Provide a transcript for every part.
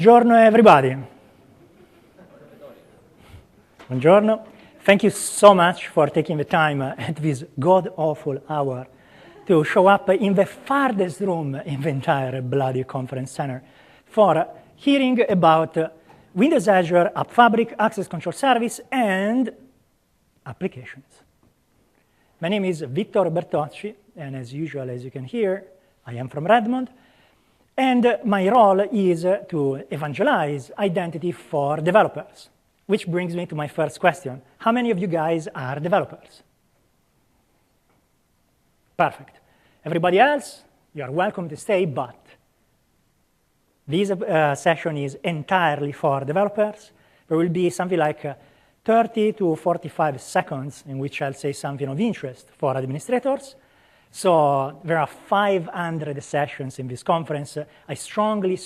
Buongiorno, everybody. Buongiorno. Thank you so much for taking the time at this god-awful hour to show up in the farthest room in the entire bloody conference center for hearing about Windows Azure, App Fabric, Access Control Service, and applications. My name is Vittor Bertocci, and as usual, as you can hear, I am from Redmond. And my role is to evangelize identity for developers, which brings me to my first question. How many of you guys are developers? Perfect. Everybody else, you are welcome to stay, but this session is entirely for developers. There will be something like 30 to 45 seconds in which I'll say something of interest for administrators. So there are 500 sessions in this conference. I strongly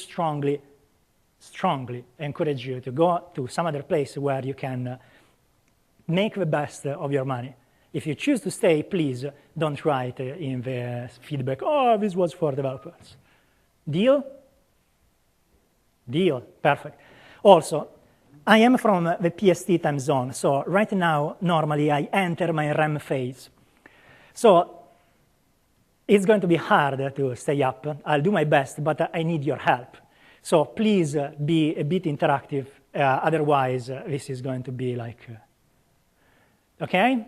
encourage you to go to some other place where you can make the best of your money. If you choose to stay, please don't write in the feedback, oh, this was for developers. Deal? Deal. Perfect. Also, I am from the PST time zone, so right now, normally I enter my REM phase. So it's going to be hard to stay up. I'll do my best, but I need your help. So please be a bit interactive. Otherwise, this is going to be like, okay?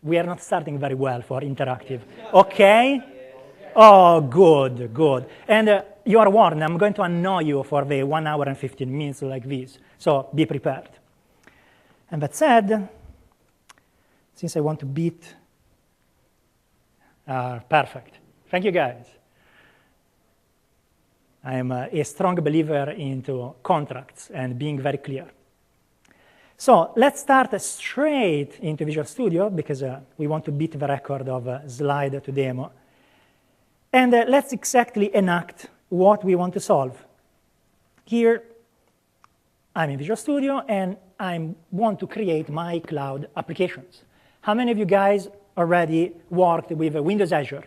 We are not starting very well for interactive. Okay? Oh, good, good. And you are warned, I'm going to annoy you for the 1 hour and 15 minutes like this. So be prepared. And that said, since I want to beat perfect. Thank you, guys. I am a strong believer into contracts and being very clear. So let's start straight into Visual Studio because we want to beat the record of slide to demo. And let's exactly enact what we want to solve. Here, I'm in Visual Studio, and I want to create my cloud applications. How many of you guys already worked with Windows Azure?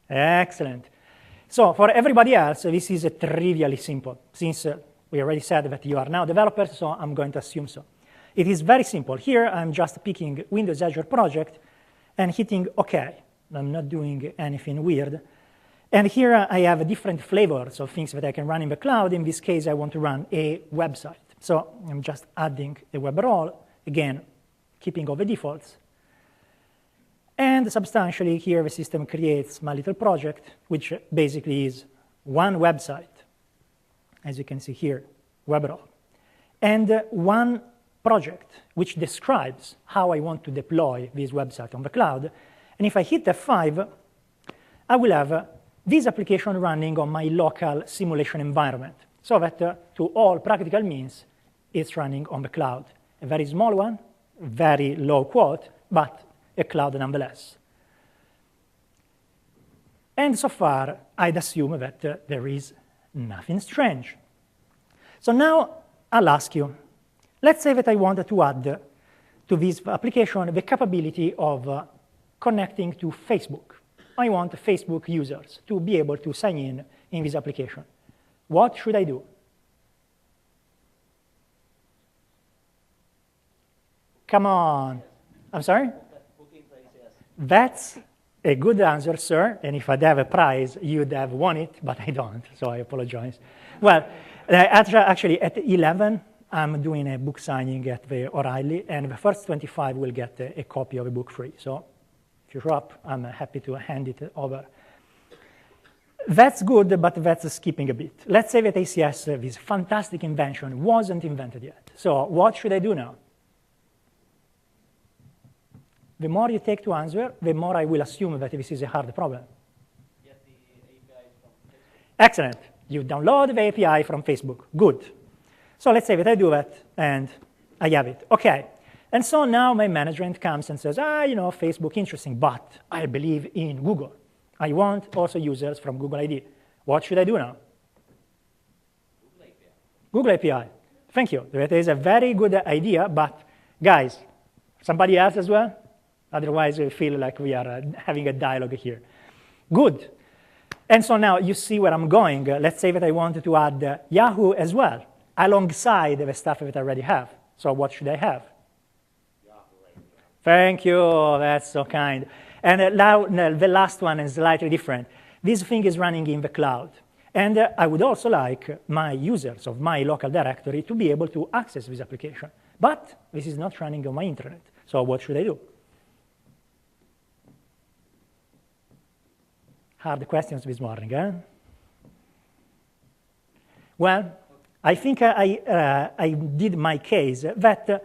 Excellent. So for everybody else, this is trivially simple. Since we already said that you are now developers, so I'm going to assume so. It is very simple. Here, I'm just picking Windows Azure project and hitting OK. I'm not doing anything weird. And here I have different flavors of things that I can run in the cloud. In this case, I want to run a website. So I'm just adding a web role, again, keeping all the defaults. And substantially, here the system creates my little project, which basically is one website, as you can see here, web role, and one project, which describes how I want to deploy this website on the cloud. And if I hit F5, I will have this application running on my local simulation environment, so that to all practical means, it's running on the cloud. A very small one, very low quote, but a cloud nonetheless. And so far, I'd assume that there is nothing strange. So now I'll ask you, let's say that I wanted to add to this application the capability of connecting to Facebook. I want Facebook users to be able to sign in this application. What should I do? Come on. I'm sorry? That's a good answer, sir. And if I'd have a prize, you'd have won it, but I don't, so I apologize. Well, actually, at 11, I'm doing a book signing at the O'Reilly, and the first 25 will get a copy of a book free. So if you show up, I'm happy to hand it over. That's good, but that's skipping a bit. Let's say that ACS, this fantastic invention, wasn't invented yet. So what should I do now? The more you take to answer, the more I will assume that this is a hard problem. Get the API from Facebook. Excellent. You download the API from Facebook. Good. So let's say that I do that, and I have it. OK. And so now my management comes and says, Facebook, interesting, but I believe in Google. I want also users from Google ID. What should I do now? Google API. Google API. Thank you. That is a very good idea, but guys, somebody else as well? Otherwise, we feel like we are having a dialogue here. Good. And so now you see where I'm going. Let's say that I wanted to add Yahoo as well, alongside the stuff that I already have. So what should I have? Thank you, that's so kind. And now the last one is slightly different. This thing is running in the cloud. And I would also like my users of my local directory to be able to access this application. But this is not running on my internet. So what should I do? Hard questions this morning, eh? Well, I think I did my case that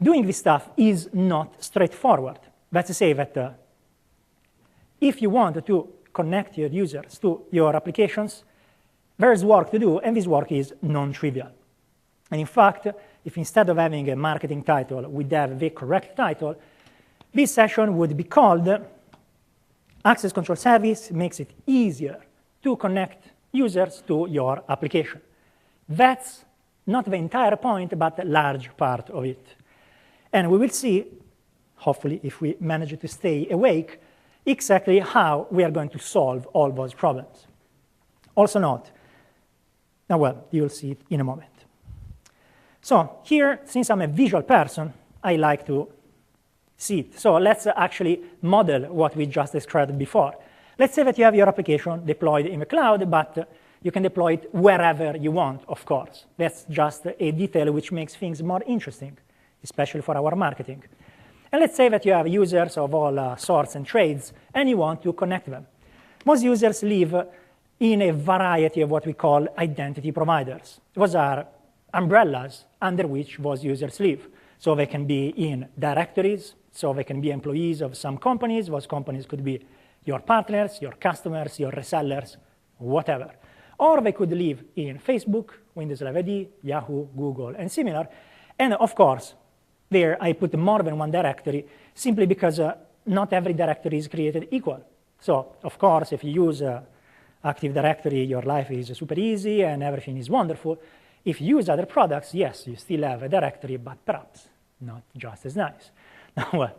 doing this stuff is not straightforward. Let's say that if you want to connect your users to your applications, there's work to do, and this work is non-trivial. And in fact, if instead of having a marketing title, we'd have the correct title, this session would be called Access Control Service makes it easier to connect users to your application. That's not the entire point, but a large part of it. And we will see, hopefully, if we manage to stay awake, exactly how we are going to solve all those problems. Also note, now well, you'll see it in a moment. So here, since I'm a visual person, I like to see it. So let's actually model what we just described before. Let's say that you have your application deployed in the cloud, but you can deploy it wherever you want, of course. That's just a detail which makes things more interesting, especially for our marketing. And let's say that you have users of all sorts and trades, and you want to connect them. Most users live in a variety of what we call identity providers. Those are umbrellas under which those users live. So they can be in directories, so they can be employees of some companies. Those companies could be your partners, your customers, your resellers, whatever. Or they could live in Facebook, Windows Live AD, Yahoo, Google, and similar. And of course, there I put more than one directory simply because not every directory is created equal. So of course, if you use Active Directory, your life is super easy and everything is wonderful. If you use other products, yes, you still have a directory, but perhaps not just as nice. Well,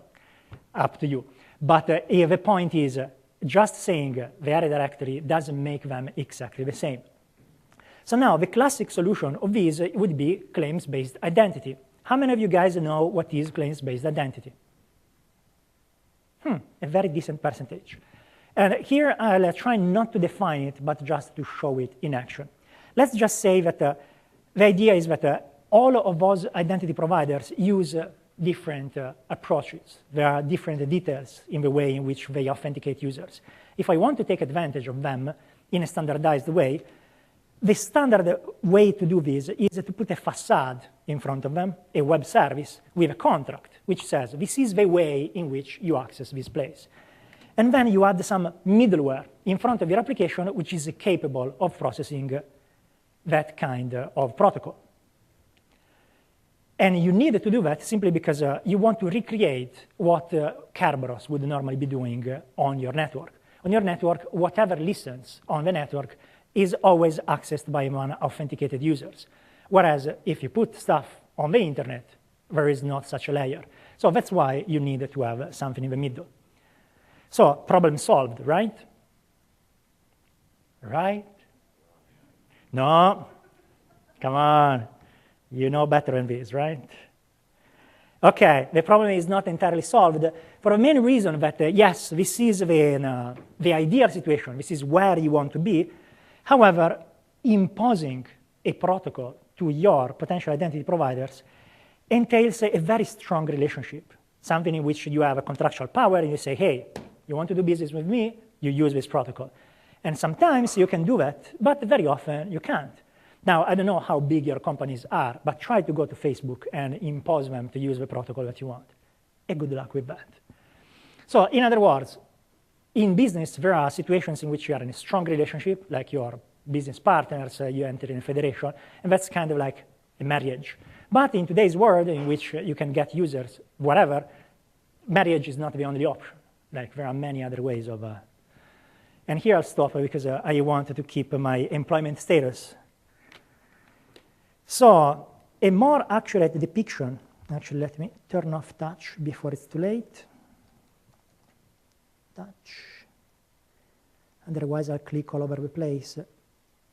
up to you. But the point is, just saying the array directory doesn't make them exactly the same. So now the classic solution of this would be claims-based identity. How many of you guys know what is claims-based identity? A very decent percentage. And here I'll try not to define it, but just to show it in action. Let's just say that the idea is that all of those identity providers use different approaches. There are different details in the way in which they authenticate users. If I want to take advantage of them in a standardized way, the standard way to do this is to put a facade in front of them, a web service with a contract, which says this is the way in which you access this place. And then you add some middleware in front of your application, which is capable of processing that kind of protocol. And you need to do that simply because you want to recreate what Kerberos would normally be doing on your network. On your network, whatever listens on the network is always accessed by non-authenticated users. Whereas if you put stuff on the internet, there is not such a layer. So that's why you need to have something in the middle. So problem solved, right? Right? No? Come on. You know better than this, right? Okay, the problem is not entirely solved for the main reason that, yes, this is the ideal situation. This is where you want to be. However, imposing a protocol to your potential identity providers entails a very strong relationship, something in which you have a contractual power and you say, hey, you want to do business with me, you use this protocol. And sometimes you can do that, but very often you can't. Now, I don't know how big your companies are, but try to go to Facebook and impose them to use the protocol that you want. And good luck with that. So in other words, in business, there are situations in which you are in a strong relationship, like your business partners, you enter in a federation, and that's kind of like a marriage. But in today's world, in which you can get users, whatever, marriage is not the only option. Like there are many other ways of... And here I'll stop because I wanted to keep my employment status. So a more accurate depiction, actually let me turn off touch before it's too late. Touch. Otherwise, I'll click all over the place,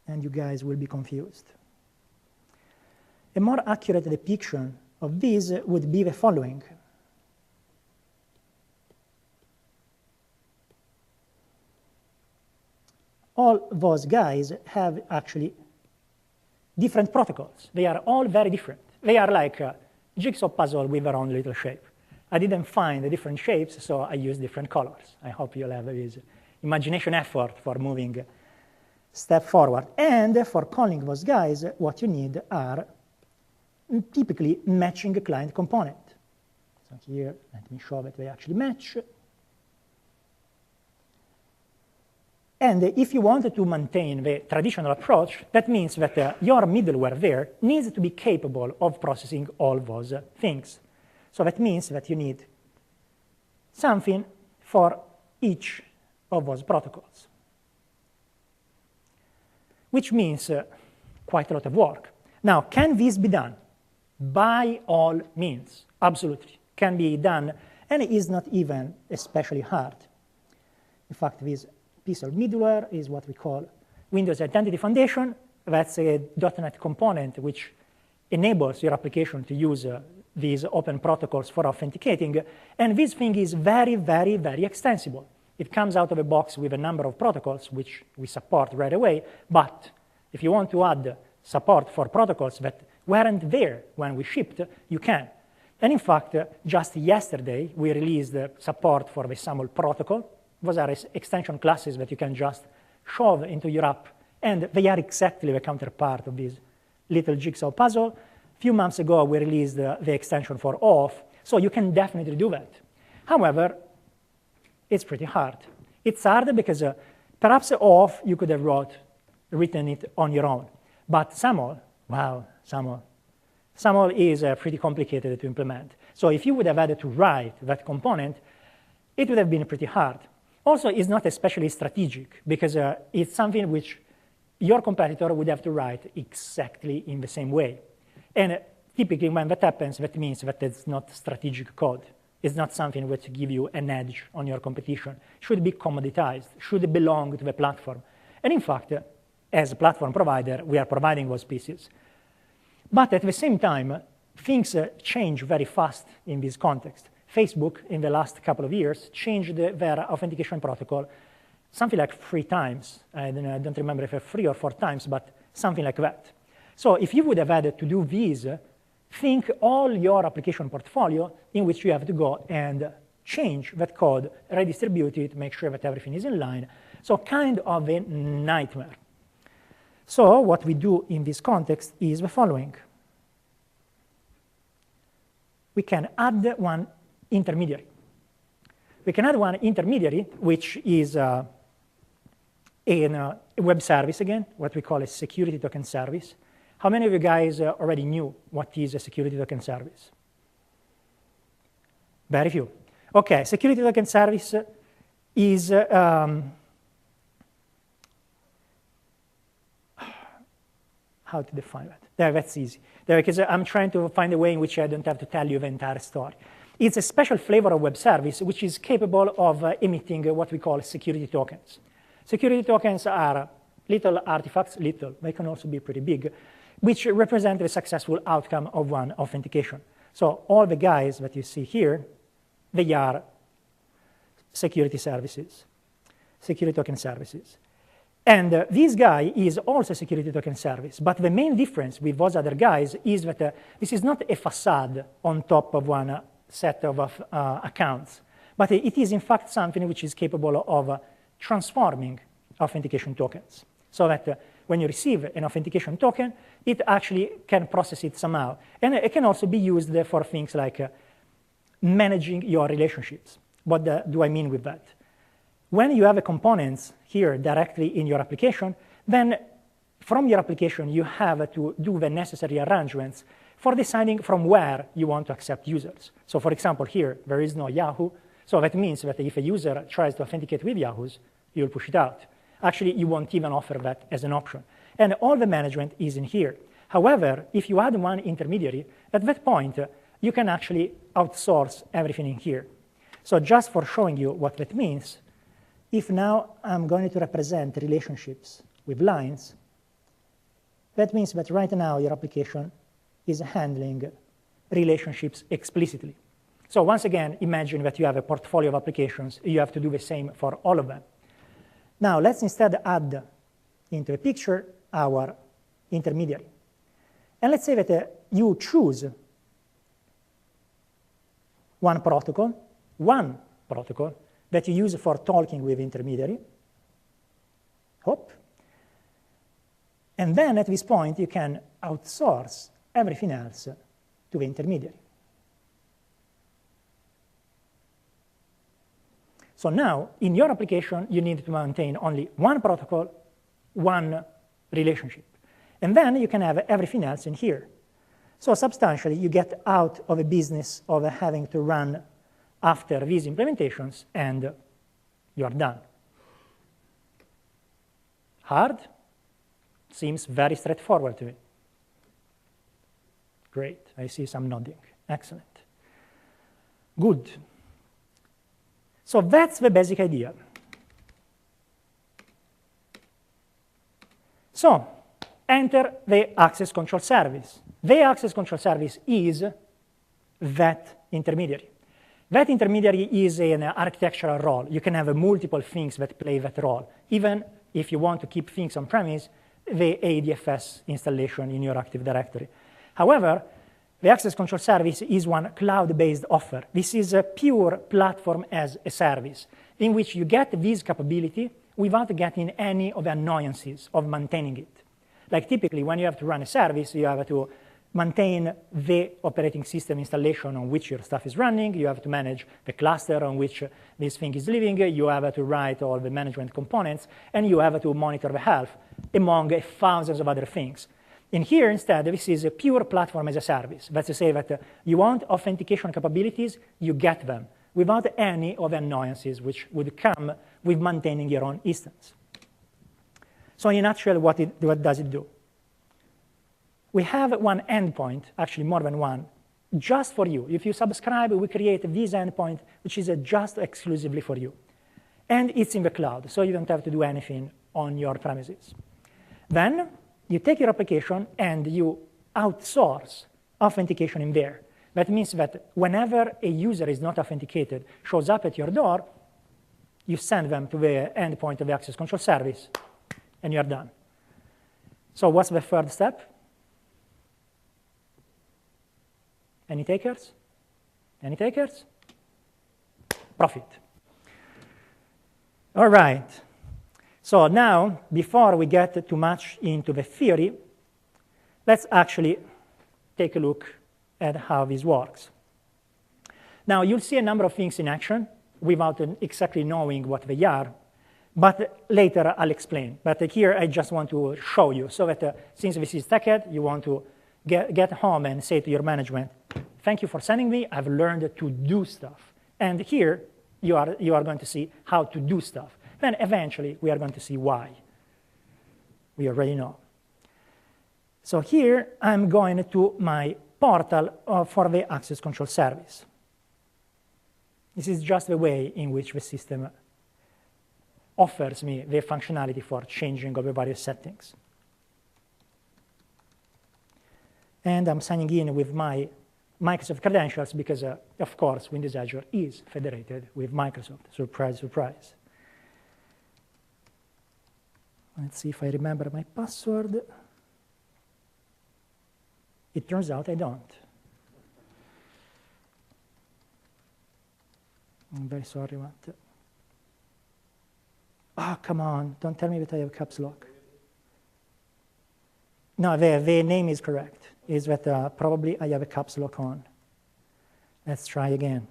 and you guys will be confused. A more accurate depiction of this would be the following. All those guys have actually different protocols. They are all very different. They are like a jigsaw puzzle with their own little shape. I didn't find the different shapes, so I used different colors. I hope you'll have this imagination effort for moving a step forward. And for calling those guys, what you need are typically matching a client component. So here, let me show that they actually match. And if you wanted to maintain the traditional approach, that means that your middleware there needs to be capable of processing all those things. So that means that you need something for each of those protocols, which means quite a lot of work. Now, can this be done? By all means, absolutely. Can be done, and it is not even especially hard. In fact, this piece of middleware is what we call Windows Identity Foundation. That's a .NET component which enables your application to use these open protocols for authenticating. And this thing is very, very, very extensible. It comes out of the box with a number of protocols, which we support right away. But if you want to add support for protocols that weren't there when we shipped, you can. And in fact, just yesterday, we released support for the SAML protocol. Those are extension classes that you can just shove into your app, and they are exactly the counterpart of this little jigsaw puzzle. A few months ago, we released the extension for auth, so you can definitely do that. However, it's pretty hard. It's hard because perhaps auth, you could have written it on your own. But SAML, wow, SAML is pretty complicated to implement. So if you would have had to write that component, it would have been pretty hard. Also, it's not especially strategic because it's something which your competitor would have to write exactly in the same way. And typically when that happens, that means that it's not strategic code. It's not something which gives you an edge on your competition. It should be commoditized, should belong to the platform. And in fact, as a platform provider, we are providing those pieces. But at the same time, things change very fast in this context. Facebook, in the last couple of years, changed their authentication protocol something like 3 times. I don't remember if it's 3 or 4 times, but something like that. So if you would have had to do this, think all your application portfolio in which you have to go and change that code, redistribute it, make sure that everything is in line. So kind of a nightmare. So what we do in this context is the following. We can add one intermediary. We can add one intermediary, which is a web service again, what we call a security token service. How many of you guys already knew what is a security token service? Very few. Okay, security token service is how to define that? That's easy. Because I'm trying to find a way in which I don't have to tell you the entire story. It's a special flavor of web service which is capable of emitting what we call security tokens. Security tokens are little artifacts, little, they can also be pretty big, which represent the successful outcome of one authentication. So all the guys that you see here, they are security services, security token services. And this guy is also a security token service, but the main difference with those other guys is that this is not a facade on top of one set of accounts, but it is in fact something which is capable of transforming authentication tokens, so that when you receive an authentication token, it actually can process it somehow. And it can also be used for things like managing your relationships. What do I mean with that? When you have a components here directly in your application, then from your application, you have to do the necessary arrangements for deciding from where you want to accept users. So for example, here, there is no Yahoo. So that means that if a user tries to authenticate with Yahoo's, you'll push it out. Actually, you won't even offer that as an option. And all the management is in here. However, if you add one intermediary, at that point, you can actually outsource everything in here. So just for showing you what that means, if now I'm going to represent relationships with lines, that means that right now your application is handling relationships explicitly. So once again, imagine that you have a portfolio of applications. You have to do the same for all of them. Now let's instead add into the picture our intermediary. And let's say that you choose one protocol that you use for talking with intermediary. Hop. And then at this point, you can outsource everything else to the intermediary. So now, in your application, you need to maintain only one protocol, one relationship. And then you can have everything else in here. So substantially, you get out of a business of having to run after these implementations, and you're done. Hard? Seems very straightforward to me. Great, I see some nodding. Excellent. Good. So that's the basic idea. So enter the access control service. The access control service is that intermediary. That intermediary is an architectural role. You can have multiple things that play that role. Even if you want to keep things on premise, the ADFS installation in your Active Directory. However, the access control service is one cloud-based offer. This is a pure platform as a service in which you get this capability without getting any of the annoyances of maintaining it. Like typically, when you have to run a service, you have to maintain the operating system installation on which your stuff is running. You have to manage the cluster on which this thing is living. You have to write all the management components, and you have to monitor the health, among thousands of other things. In here, instead, this is a pure platform as a service. That's to say that you want authentication capabilities, you get them, without any of the annoyances which would come with maintaining your own instance. So in a nutshell, what does it do? We have one endpoint, actually more than one, just for you. If you subscribe, we create this endpoint, which is just exclusively for you. And it's in the cloud, so you don't have to do anything on your premises. Then you take your application and you outsource authentication in there. That means that whenever a user is not authenticated, shows up at your door, you send them to the endpoint of the access control service, and you're done. So what's the third step? Any takers? Any takers? Profit. All right. So now, before we get too much into the theory, let's actually take a look at how this works. Now, you'll see a number of things in action without exactly knowing what they are, but later I'll explain. But here I just want to show you, so that since this is TechEd, you want to get home and say to your management, thank you for sending me, I've learned to do stuff. And here you are going to see how to do stuff. Then eventually we are going to see why. We already know. So here I'm going to my portal for the access control service. This is just the way in which the system offers me the functionality for changing all the various settings. And I'm signing in with my Microsoft credentials because, of course, Windows Azure is federated with Microsoft. Surprise, surprise. Let's see if I remember my password. It turns out I don't. I'm very sorry, Matt. Oh, come on. Don't tell me that I have caps lock. No, the name is correct. Is that probably I have a caps lock on. Let's try again.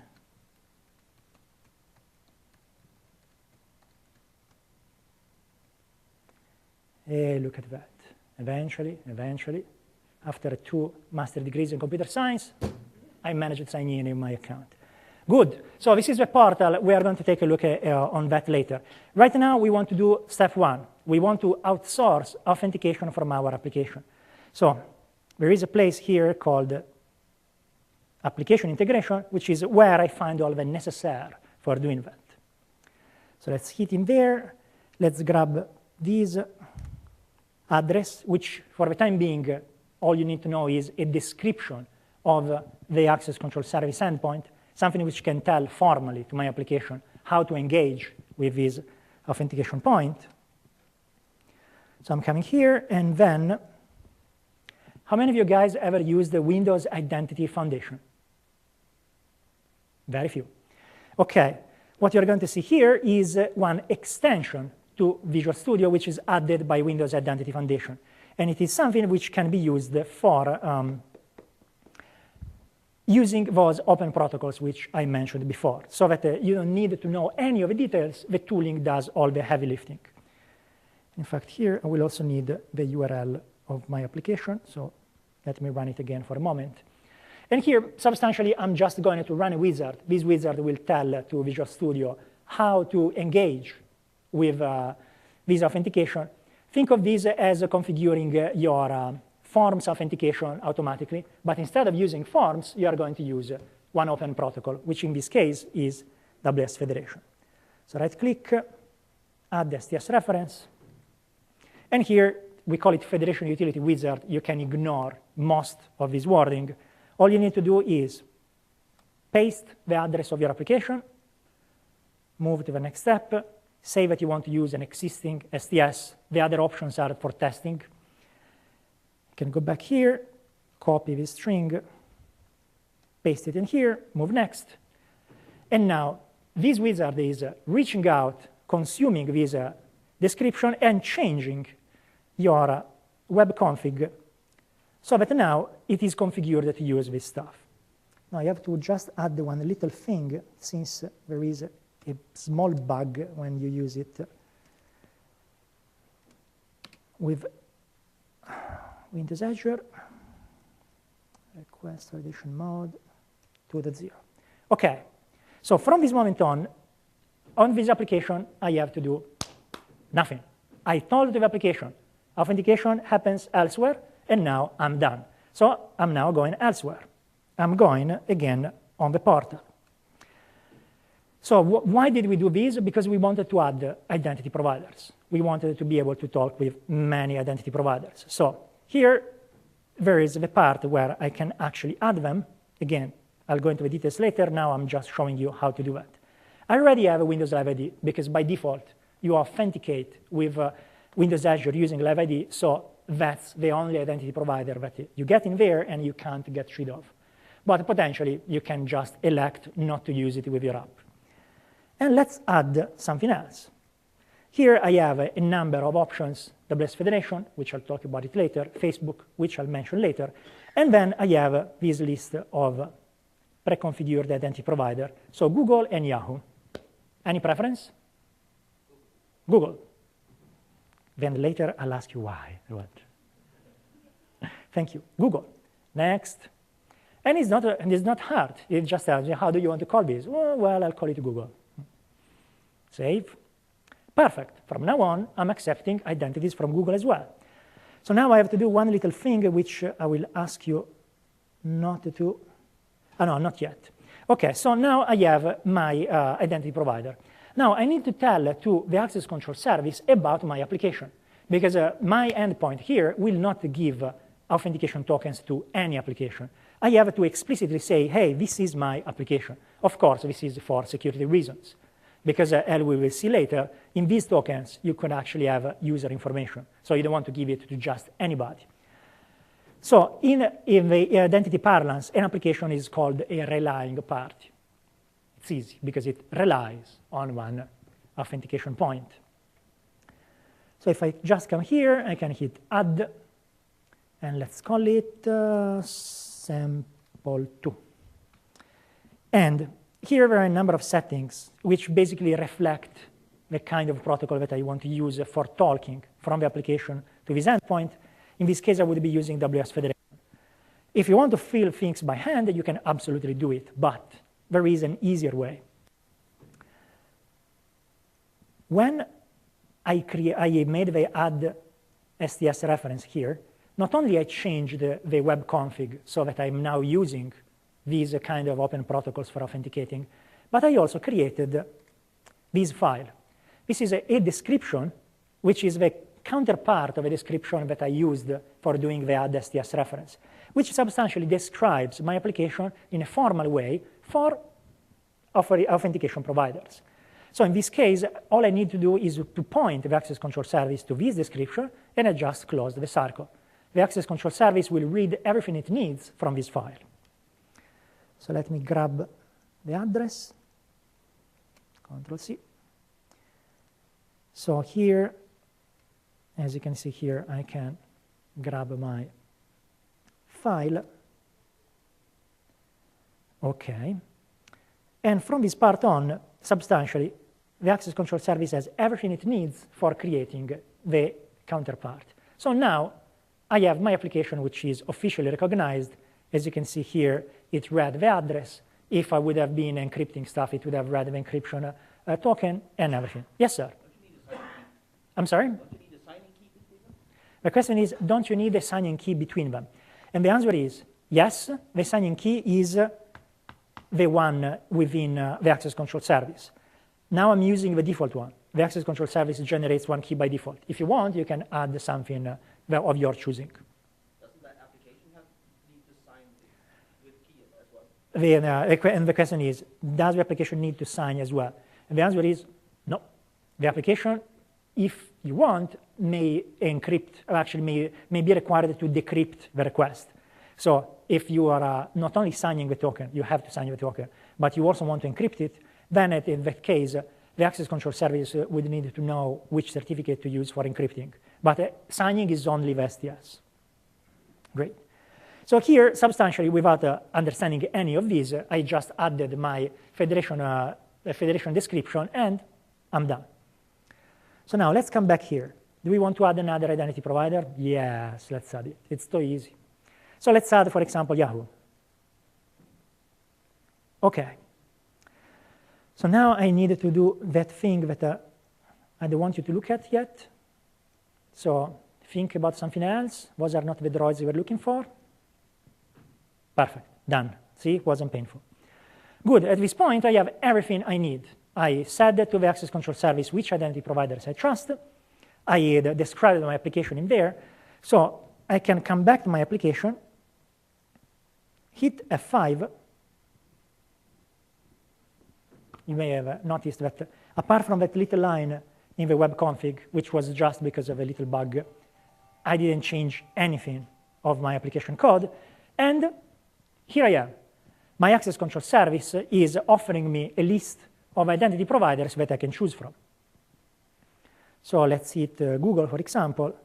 Hey, look at that. Eventually, after 2 master degrees in computer science, I managed to sign in my account. Good. So this is the portal. We are going to take a look on that later. Right now, we want to do step 1. We want to outsource authentication from our application. So there is a place here called application integration, which is where I find all the necessary for doing that. So let's hit in there. Let's grab this address, which for the time being, all you need to know is a description of the access control service endpoint, something which can tell formally to my application how to engage with this authentication point. So I'm coming here, and then, how many of you guys ever used the Windows Identity Foundation? Very few. Okay, what you're going to see here is one extension to Visual Studio, which is added by Windows Identity Foundation. And it is something which can be used for using those open protocols which I mentioned before, so that you don't need to know any of the details. The tooling does all the heavy lifting. In fact, here I will also need the URL of my application, so let me run it again for a moment. And here, substantially, I'm just going to run a wizard. This wizard will tell to Visual Studio how to engage with this authentication. Think of this as configuring your forms authentication automatically, but instead of using forms, you are going to use one open protocol, which in this case is WS Federation. So right-click, add the STS reference, and here we call it Federation Utility Wizard. You can ignore most of this wording. All you need to do is paste the address of your application, move to the next step, say that you want to use an existing STS. The other options are for testing. You can go back here, copy this string, paste it in here, move next. And now this wizard is reaching out, consuming this description, and changing your web config so that now it is configured to use this stuff. Now you have to just add one little thing, since there is a small bug when you use it with Windows Azure. Request validation mode 2.0. Okay, so from this moment on this application, I have to do nothing. I told the application, authentication happens elsewhere, and now I'm done. So I'm now going elsewhere. I'm going again on the portal. So why did we do this? Because we wanted to add identity providers. We wanted to be able to talk with many identity providers. So here, there is the part where I can actually add them. Again, I'll go into the details later. Now I'm just showing you how to do that. I already have a Windows Live ID, because by default, you authenticate with Windows Azure using Live ID, so that's the only identity provider that you get in there and you can't get rid of. But potentially, you can just elect not to use it with your app. And let's add something else. Here I have a number of options: WS Federation, which I'll talk about it later, Facebook, which I'll mention later, and then I have this list of pre-configured identity provider, so Google and Yahoo. Any preference? Google. Then later I'll ask you why. What? Thank you. Google. Next. And it's not hard. It just tells you, how do you want to call this? Well, I'll call it Google. Save. Perfect. From now on, I'm accepting identities from Google as well. So now I have to do one little thing, which I will ask you not to. Oh, no, not yet. OK, so now I have my identity provider. Now I need to tell to the access control service about my application, because my endpoint here will not give authentication tokens to any application. I have to explicitly say, hey, this is my application. Of course, this is for security reasons, because as we will see later, in these tokens, you could actually have user information. So you don't want to give it to just anybody. So in the identity parlance, an application is called a relying party. It's easy, because it relies on one authentication point. So if I just come here, I can hit add, and let's call it sample2. And here there are a number of settings which basically reflect the kind of protocol that I want to use for talking from the application to this endpoint. In this case, I would be using WS Federation. If you want to fill things by hand, you can absolutely do it, but there is an easier way. When I made the add STS reference here, not only I changed the web config so that I'm now using these kind of open protocols for authenticating, but I also created this file. this is a description, which is the counterpart of a description that I used for doing the add STS reference, which substantially describes my application in a formal way for authentication providers. So in this case, all I need to do is to point the access control service to this description, and I just close the circle. The access control service will read everything it needs from this file. So let me grab the address, Control-C. So here, as you can see here, I can grab my file. OK. And from this part on, substantially, the access control service has everything it needs for creating the counterpart. So now I have my application, which is officially recognized. As you can see here, it read the address. If I would have been encrypting stuff, it would have read the encryption token and everything. Yes, sir? I'm sorry? Don't you need a signing key between them? The question is, don't you need a signing key between them? And the answer is yes, the signing key is the one within the access control service. Now I'm using the default one. The access control service generates one key by default. If you want, you can add something of your choosing. Doesn't that application need to sign with key as well? And the question is, does the application need to sign as well? And the answer is no. The application, if you want, may encrypt, or actually may be required to decrypt the request. So if you are not only signing the token, you have to sign the token, but you also want to encrypt it, then in that case, the access control service would need to know which certificate to use for encrypting. But signing is only the STS. Great. So here, substantially, without understanding any of these, I just added my federation description, and I'm done. So now let's come back here. Do we want to add another identity provider? Yes, let's add it. It's so easy. So let's add, for example, Yahoo. OK. So now I need to do that thing that I don't want you to look at yet. So think about something else. Those are not the droids you were looking for. Perfect. Done. See, it wasn't painful. Good. At this point, I have everything I need. I said to the access control service which identity providers I trust. I described my application in there. So I can come back to my application, hit F5. You may have noticed that apart from that little line in the web config, which was just because of a little bug, I didn't change anything of my application code. And here I am. My access control service is offering me a list of identity providers that I can choose from. So let's hit Google, for example.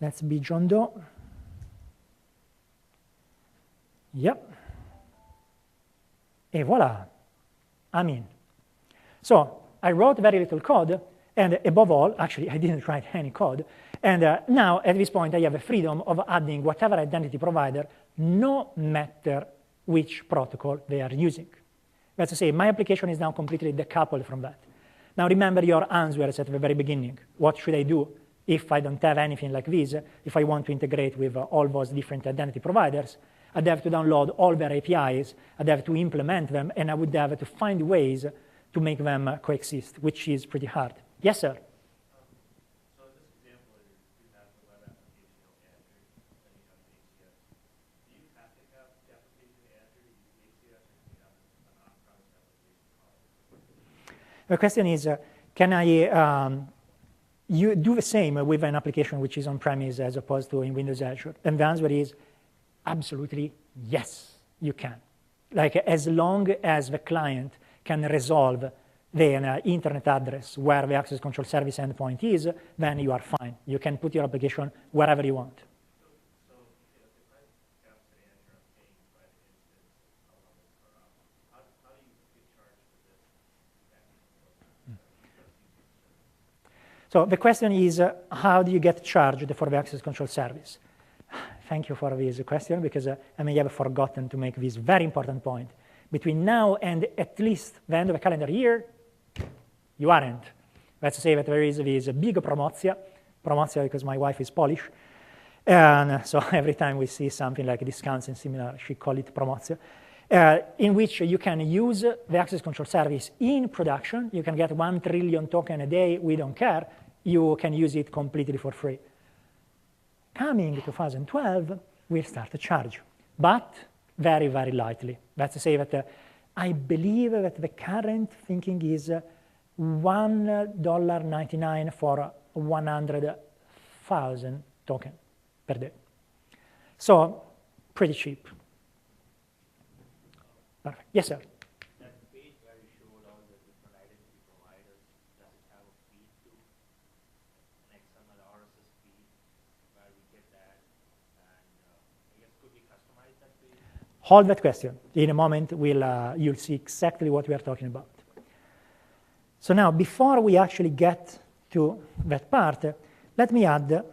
Let's be John Doe. Yep. Et voila. I'm in. So I wrote very little code, and above all, actually, I didn't write any code. And now, at this point, I have the freedom of adding whatever identity provider, no matter which protocol they are using. That's to say, my application is now completely decoupled from that. Now, remember your answers at the very beginning. What should I do if I don't have anything like this? If I want to integrate with all those different identity providers, I'd have to download all their APIs, I'd have to implement them, and I would have to find ways to make them coexist, which is pretty hard. Yes, sir? So in this example, you have the web application on Azure, then you have the ACS. Do you have to have the application in Azure to use the ACS, or can you have an on-premise application? The question is, can I you do the same with an application which is on-premise as opposed to in Windows Azure? And the answer is absolutely yes, you can. Like, as long as the client can resolve the internet address where the access control service endpoint is, then you are fine. You can put your application wherever you want. So if I have an Azure, I'm paying by the instance, how do you get charged for this? So the question is, how do you get charged for the access control service? Thank you for this question, because I may have forgotten to make this very important point. Between now and at least the end of the calendar year, you aren't. Let's say that there is this big promozia because my wife is Polish, and so every time we see something like discounts and similar, she calls it promozia. in which you can use the access control service in production. You can get 1 trillion token a day. We don't care. You can use it completely for free. Coming 2012, we'll start to charge, but very, very lightly. Let's say that I believe that the current thinking is $1.99 for 100,000 tokens per day. So pretty cheap. Perfect. Yes, sir. That page where you showed all the different identity providers, does it have a feed to an XML RSS feed where we get that? And I guess could we customize that page? Hold that question. In a moment, you'll see exactly what we are talking about. So now, before we actually get to that part, let me add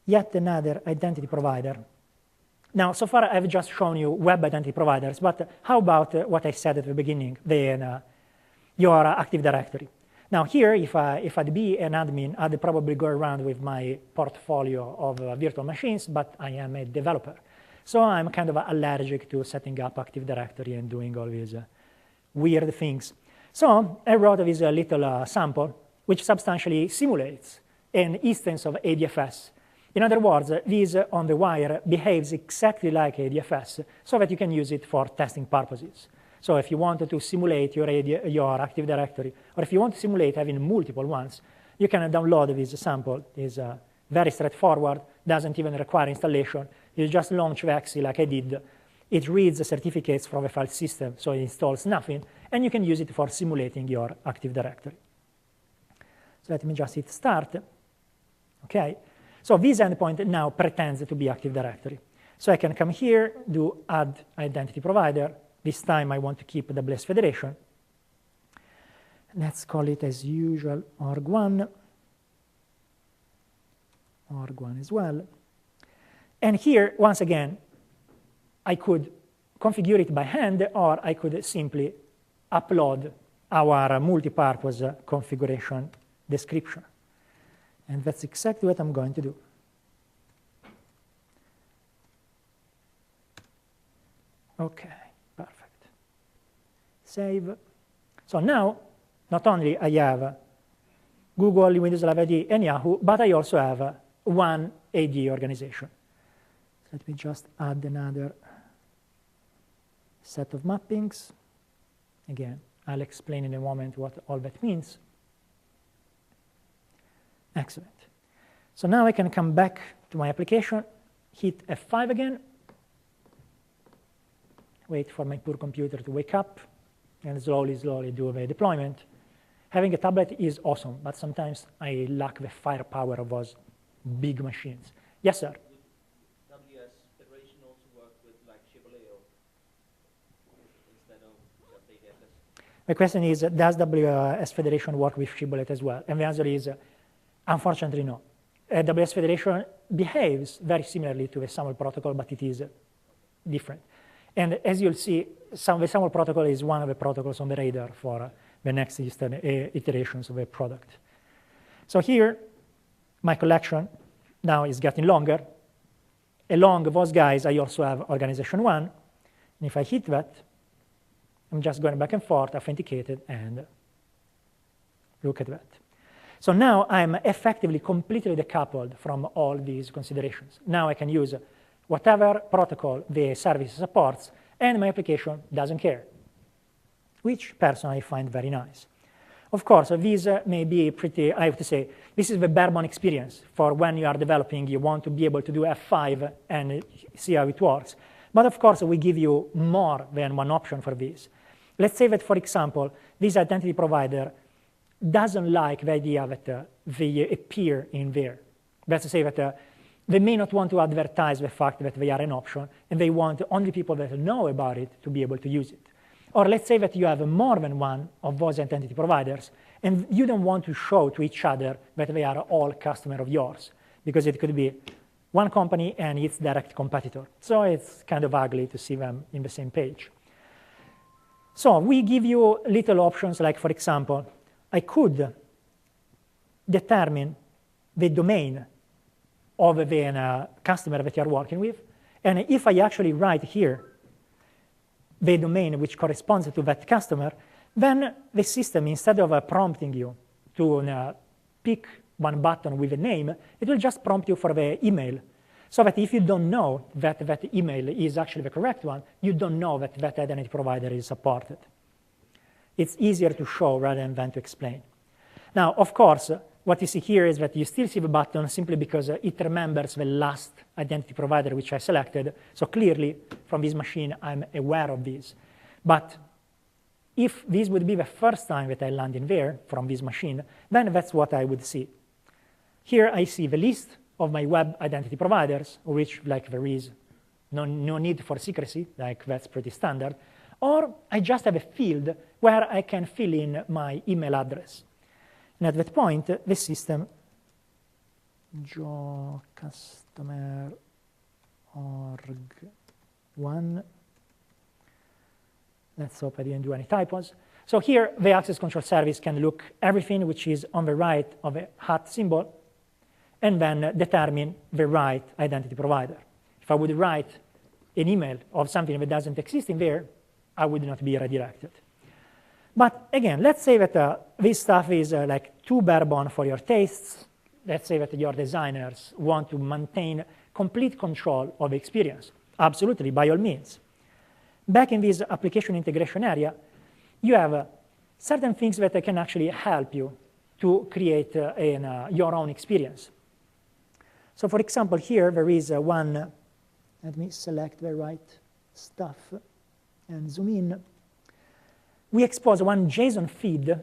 yet another identity provider. Now, so far, I've just shown you web identity providers, but how about what I said at the beginning, your Active Directory? Now, here, if I'd be an admin, I'd probably go around with my portfolio of virtual machines, but I am a developer. So I'm kind of allergic to setting up Active Directory and doing all these weird things. So I wrote this little sample, which substantially simulates an instance of ADFS. In other words, this on the wire behaves exactly like ADFS so that you can use it for testing purposes. So if you wanted to simulate your Active Directory, or if you want to simulate having multiple ones, you can download this sample. It's very straightforward, doesn't even require installation. You just launch the exe like I did. It reads the certificates from the file system, so it installs nothing, and you can use it for simulating your Active Directory. So let me just hit start. Okay. So this endpoint now pretends to be Active Directory. So I can come here, do add identity provider. This time I want to keep AWS Federation. Let's call it as usual org1. Org1 as well. And here, once again, I could configure it by hand, or I could simply upload our multi-purpose configuration description. And that's exactly what I'm going to do. OK, perfect. Save. So now, not only I have Google, Windows Live AD, and Yahoo, but I also have one AD organization. Let me just add another set of mappings. Again, I'll explain in a moment what all that means. Excellent. So now I can come back to my application, hit F5 again, wait for my poor computer to wake up, and slowly, slowly do the deployment. Having a tablet is awesome, but sometimes I lack the firepower of those big machines. Yes, sir? Would WS Federation also work with like Shibboleth instead of just ADFS? The question is, does WS Federation work with Shibboleth as well? And the answer is, unfortunately, no. WS Federation behaves very similarly to the SAML protocol, but it is different. And as you'll see, the SAML protocol is one of the protocols on the radar for the next iterations of the product. So here, my collection now is getting longer. Along those guys, I also have organization 1. And if I hit that, I'm just going back and forth, authenticated, and look at that. So now I'm effectively completely decoupled from all these considerations. Now I can use whatever protocol the service supports, and my application doesn't care, which personally I find very nice. Of course, these may be pretty, I have to say, this is the bare bone experience for when you are developing, you want to be able to do F5 and see how it works. But of course, we give you more than one option for this. Let's say that, for example, this identity provider doesn't like the idea that they appear in there. Let's say that they may not want to advertise the fact that they are an option, and they want only people that know about it to be able to use it. Or let's say that you have more than one of those identity providers, and you don't want to show to each other that they are all customer of yours, because it could be one company and its direct competitor. So it's kind of ugly to see them in the same page. So we give you little options like, for example, I could determine the domain of the customer that you're working with. And if I actually write here the domain which corresponds to that customer, then the system, instead of prompting you to pick one button with a name, it will just prompt you for the email. So that if you don't know that that email is actually the correct one, you don't know that that identity provider is supported. It's easier to show rather than to explain. Now, of course, what you see here is that you still see the button simply because it remembers the last identity provider which I selected. So clearly, from this machine, I'm aware of this. But if this would be the first time that I land in there from this machine, then that's what I would see. Here I see the list of my web identity providers, which like there is no need for secrecy, like that's pretty standard. Or I just have a field where I can fill in my email address. And at that point, the system, Joe customer org 1. Let's hope I didn't do any typos. So here, the access control service can look everything which is on the right of a hat symbol, and then determine the right identity provider. If I would write an email of something that doesn't exist in there, I would not be redirected. But again, let's say that this stuff is like too bare-bone for your tastes. Let's say that your designers want to maintain complete control of the experience. Absolutely, by all means. Back in this application integration area, you have certain things that can actually help you to create your own experience. So for example, here there is one, let me select the right stuff and zoom in. We expose one JSON feed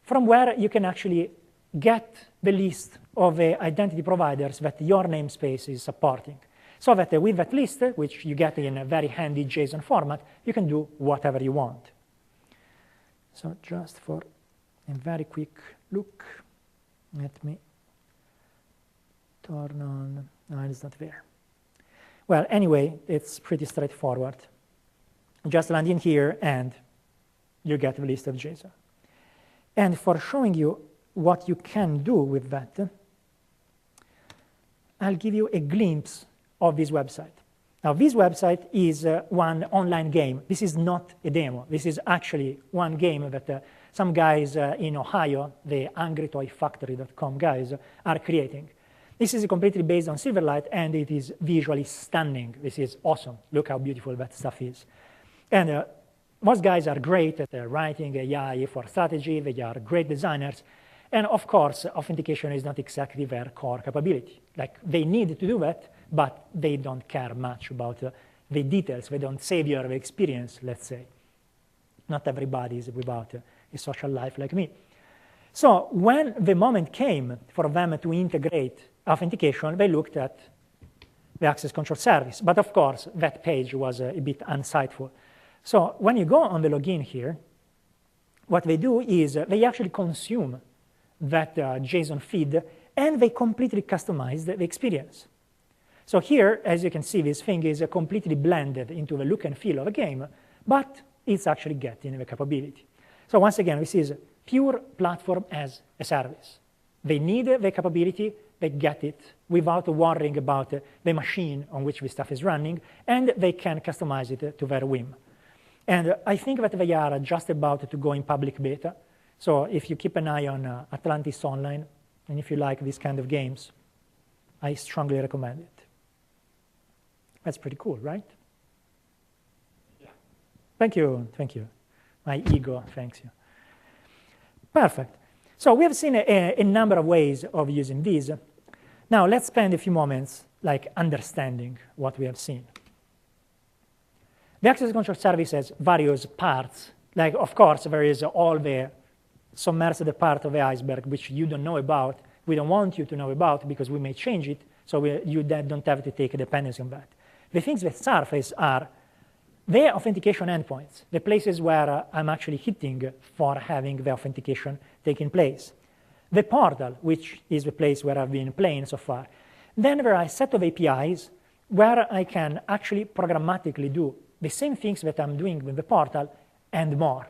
from where you can actually get the list of the identity providers that your namespace is supporting. So that with that list, which you get in a very handy JSON format, you can do whatever you want. So just for a very quick look, let me turn on, no, it's not there. Well, anyway, it's pretty straightforward. Just land in here and you get the list of JSON. And for showing you what you can do with that, I'll give you a glimpse of this website. Now, this website is one online game. This is not a demo. This is actually one game that some guys in Ohio, the angrytoyfactory.com guys, are creating. This is completely based on Silverlight, and it is visually stunning. This is awesome. Look how beautiful that stuff is. And most guys are great at writing AI for strategy. They are great designers. And of course, authentication is not exactly their core capability. Like, they need to do that, but they don't care much about the details. They don't savor the experience, let's say. Not everybody is without a social life like me. So when the moment came for them to integrate authentication, they looked at the access control service. But of course, that page was a bit unsightful. So when you go on the login here, what they do is they actually consume that JSON feed, and they completely customize the experience. So here, as you can see, this thing is completely blended into the look and feel of a game, but it's actually getting the capability. So once again, this is pure platform as a service. They need the capability, they get it without worrying about the machine on which this stuff is running, and they can customize it to their whim. And I think that they are just about to go in public beta. So if you keep an eye on Atlantis Online, and if you like these kind of games, I strongly recommend it. That's pretty cool, right? Yeah. Thank you, thank you. My ego thanks you. Perfect. So we have seen a number of ways of using these. Now let's spend a few moments like understanding what we have seen. The access control service has various parts. Like, of course, there is all the submerged part of the iceberg, which you don't know about. We don't want you to know about because we may change it, so you don't have to take a dependency on that. The things that surface are the authentication endpoints, the places where I'm actually hitting for having the authentication taking place. The portal, which is the place where I've been playing so far. Then there are a set of APIs where I can actually programmatically do the same things that I'm doing with the portal and more.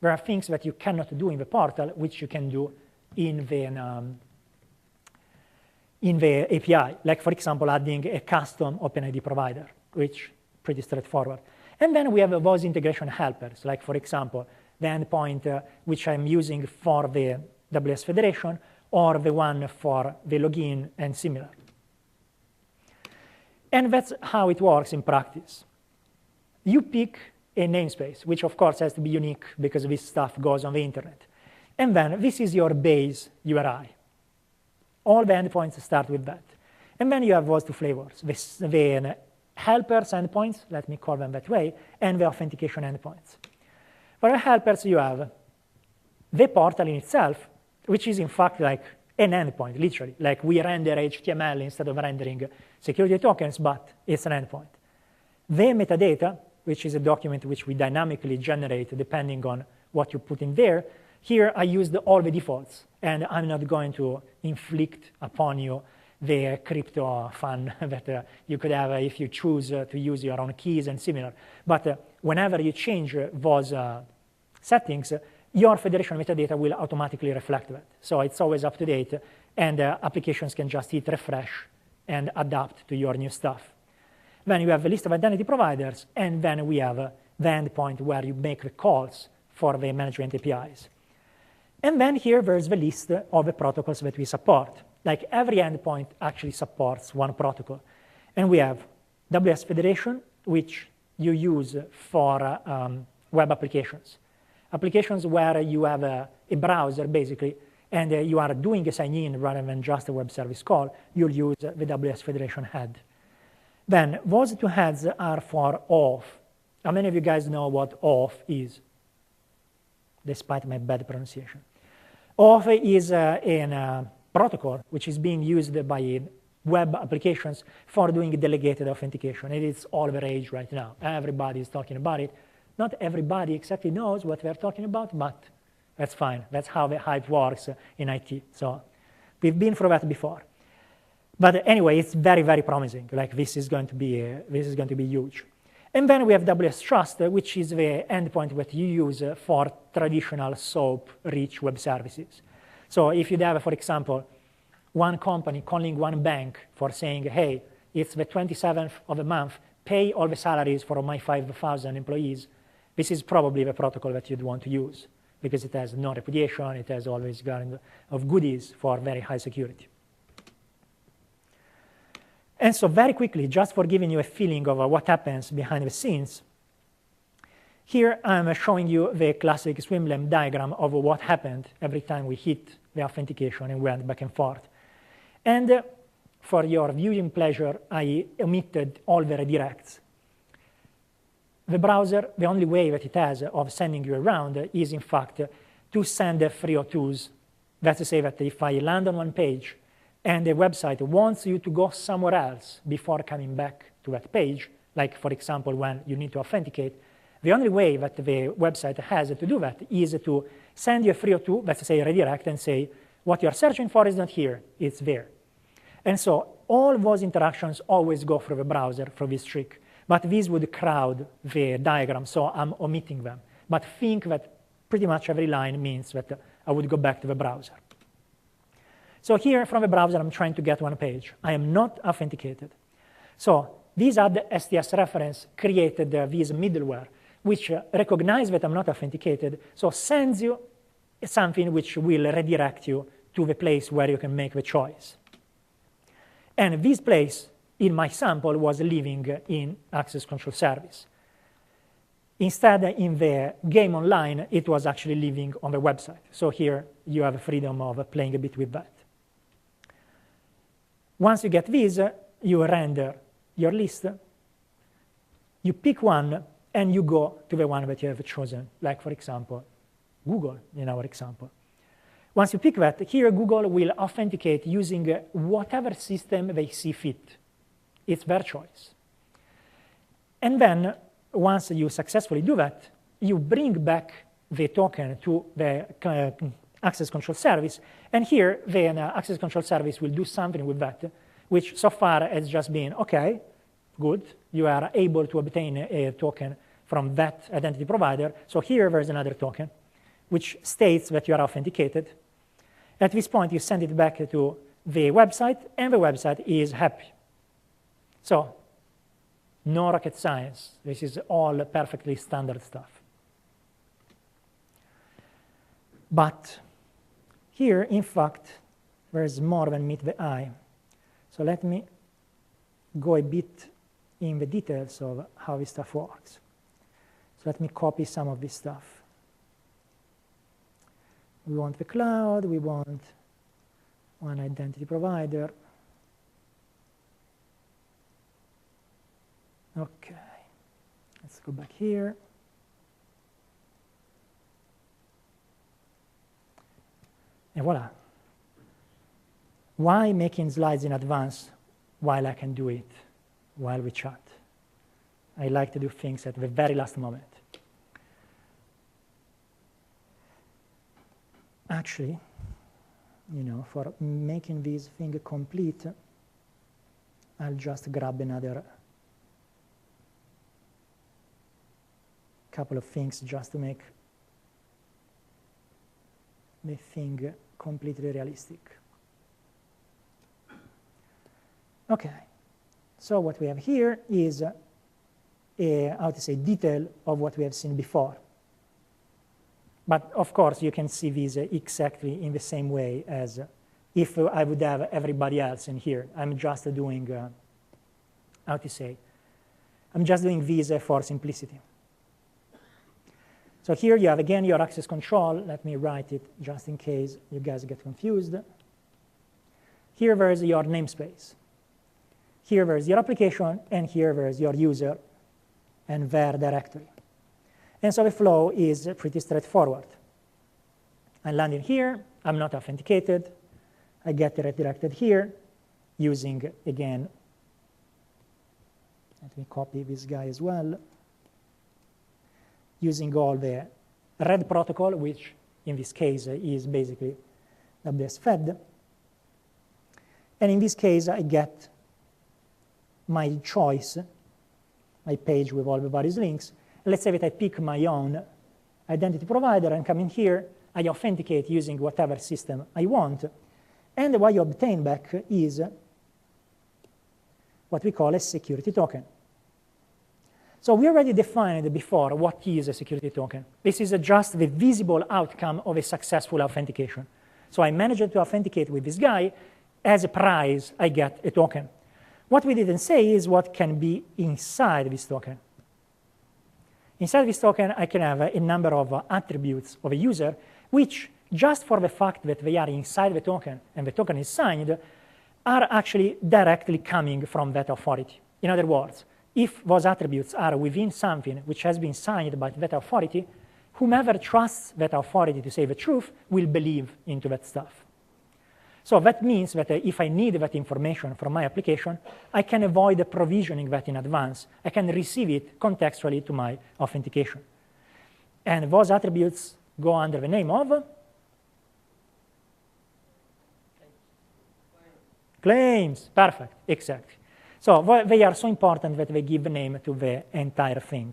There are things that you cannot do in the portal, which you can do in the API. Like, for example, adding a custom OpenID provider, which is pretty straightforward. And then we have those integration helpers, like, for example, the endpoint which I'm using for the AWS Federation, or the one for the login and similar. And that's how it works in practice. You pick a namespace, which of course has to be unique because this stuff goes on the internet. And then this is your base URI. All the endpoints start with that. And then you have those two flavors, the helpers endpoints, let me call them that way, and the authentication endpoints. For the helpers, you have the portal in itself, which is in fact like an endpoint, literally. Like we render HTML instead of rendering security tokens, but it's an endpoint. The metadata, which is a document which we dynamically generate depending on what you put in there. Here I used all the defaults, and I'm not going to inflict upon you the crypto fun that you could have if you choose to use your own keys and similar. But whenever you change those settings, your federation metadata will automatically reflect that. So it's always up to date, and applications can just hit refresh and adapt to your new stuff. Then you have a list of identity providers, and then we have the endpoint where you make the calls for the management APIs. And then here there's the list of the protocols that we support. Like every endpoint actually supports one protocol. And we have AWS Federation, which you use for web applications. Applications where you have a browser, basically, and you are doing a sign-in rather than just a web service call, you'll use the AWS Federation head. Then those two heads are for auth. How many of you guys know what auth is? Despite my bad pronunciation. Auth is a protocol which is being used by web applications for doing delegated authentication. It is all the rage right now. Everybody is talking about it. Not everybody exactly knows what they're talking about, but that's fine. That's how the hype works in IT. So we've been through that before. But anyway, it's very, very promising. Like this is going to be huge. And then we have AWS Trust, which is the endpoint that you use for traditional SOAP-rich web services. So if you have, for example, one company calling one bank for saying, hey, it's the 27th of the month, pay all the salaries for my 5,000 employees, this is probably the protocol that you'd want to use because it has no repudiation, it has always kind of goodies for very high security. And so very quickly, just for giving you a feeling of what happens behind the scenes, here I'm showing you the classic swim lane diagram of what happened every time we hit the authentication and went back and forth. And for your viewing pleasure, I omitted all the redirects. The browser, the only way that it has of sending you around is, in fact, to send 302s. That's to say that if I land on one page and the website wants you to go somewhere else before coming back to that page, like, for example, when you need to authenticate, the only way that the website has to do that is to send you a 302, let's say redirect, and say, what you're searching for is not here, it's there. And so all those interactions always go through the browser for this trick. But this would crowd the diagram, so I'm omitting them. But think that pretty much every line means that I would go back to the browser. So here from the browser, I'm trying to get one page. I am not authenticated. So these add STS reference created this middleware, which recognize that I'm not authenticated, so sends you something which will redirect you to the place where you can make the choice. And this place, in my sample, was living in access control service. Instead, in the game online, it was actually living on the website. So here, you have freedom of playing a bit with that. Once you get this, you render your list, you pick one, and you go to the one that you have chosen, like, for example, Google, in our example. Once you pick that, here Google will authenticate using whatever system they see fit. It's their choice. And then, once you successfully do that, you bring back the token to the access control service, and here the access control service will do something with that, which so far has just been, okay, good, you are able to obtain a token from that identity provider, so here there's another token, which states that you are authenticated. At this point, you send it back to the website, and the website is happy. So No rocket science. This is all perfectly standard stuff. But here, in fact, there's more than meet the eye. So let me go a bit in the details of how this stuff works. So let me copy some of this stuff. We want the cloud, we want one identity provider. Okay, let's go back here. And voila. Why making slides in advance while I can do it while we chat? I like to do things at the very last moment. Actually, you know, for making this thing complete, I'll just grab another couple of things just to make the thing completely realistic. Okay, so what we have here is how to say, detail of what we have seen before. But of course, you can see these exactly in the same way as if I would have everybody else in here. I'm just doing, how to say, I'm just doing these for simplicity. So here you have, again, your access control. Let me write it just in case you guys get confused. Here there is your namespace. Here there is your application, and here there is your user and their directory. And so the flow is pretty straightforward. I land in here. I'm not authenticated. I get redirected here using, again, let me copy this guy as well, using all the red protocol, which in this case is basically WS fed. And in this case, I get my choice, my page with all the various links. Let's say that I pick my own identity provider and come in here. I authenticate using whatever system I want. And what you obtain back is what we call a security token. So we already defined before what is a security token. This is just the visible outcome of a successful authentication. So I managed to authenticate with this guy. As a prize, I get a token. What we didn't say is what can be inside this token. Inside this token, I can have a number of attributes of a user, which just for the fact that they are inside the token and the token is signed, are actually directly coming from that authority. In other words, if those attributes are within something which has been signed by that authority, whomever trusts that authority to say the truth will believe into that stuff. So that means that if I need that information from my application, I can avoid provisioning that in advance. I can receive it contextually to my authentication. And those attributes go under the name of claims. Perfect, exactly. So they are so important that they give a name to the entire thing.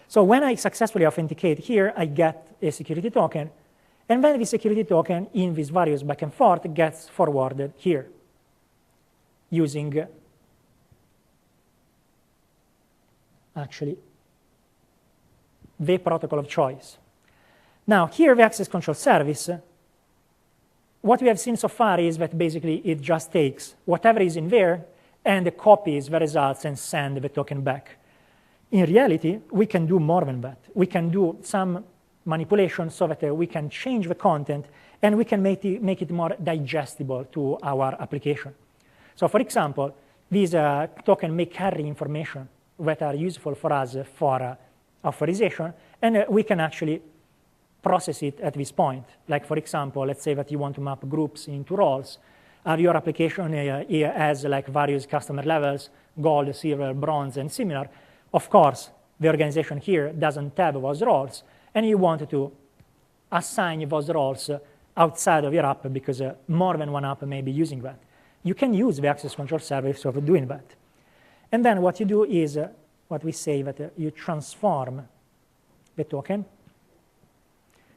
So when I successfully authenticate here, I get a security token. And then the security token in these various back and forth gets forwarded here using actually the protocol of choice. Now, here the access control service, what we have seen so far is that basically it just takes whatever is in there and copies the results and send the token back. In reality, we can do more than that. We can do some manipulation so that we can change the content and we can make it more digestible to our application. So for example, these token may carry information that are useful for us for authorization, and we can actually process it at this point. Like for example, let's say that you want to map groups into roles. Your application has like various customer levels, gold, silver, bronze, and similar. Of course, the organization here doesn't have those roles, and you want to assign those roles outside of your app because more than one app may be using that. You can use the access control service for doing that. And then what you do is what we say that you transform the token.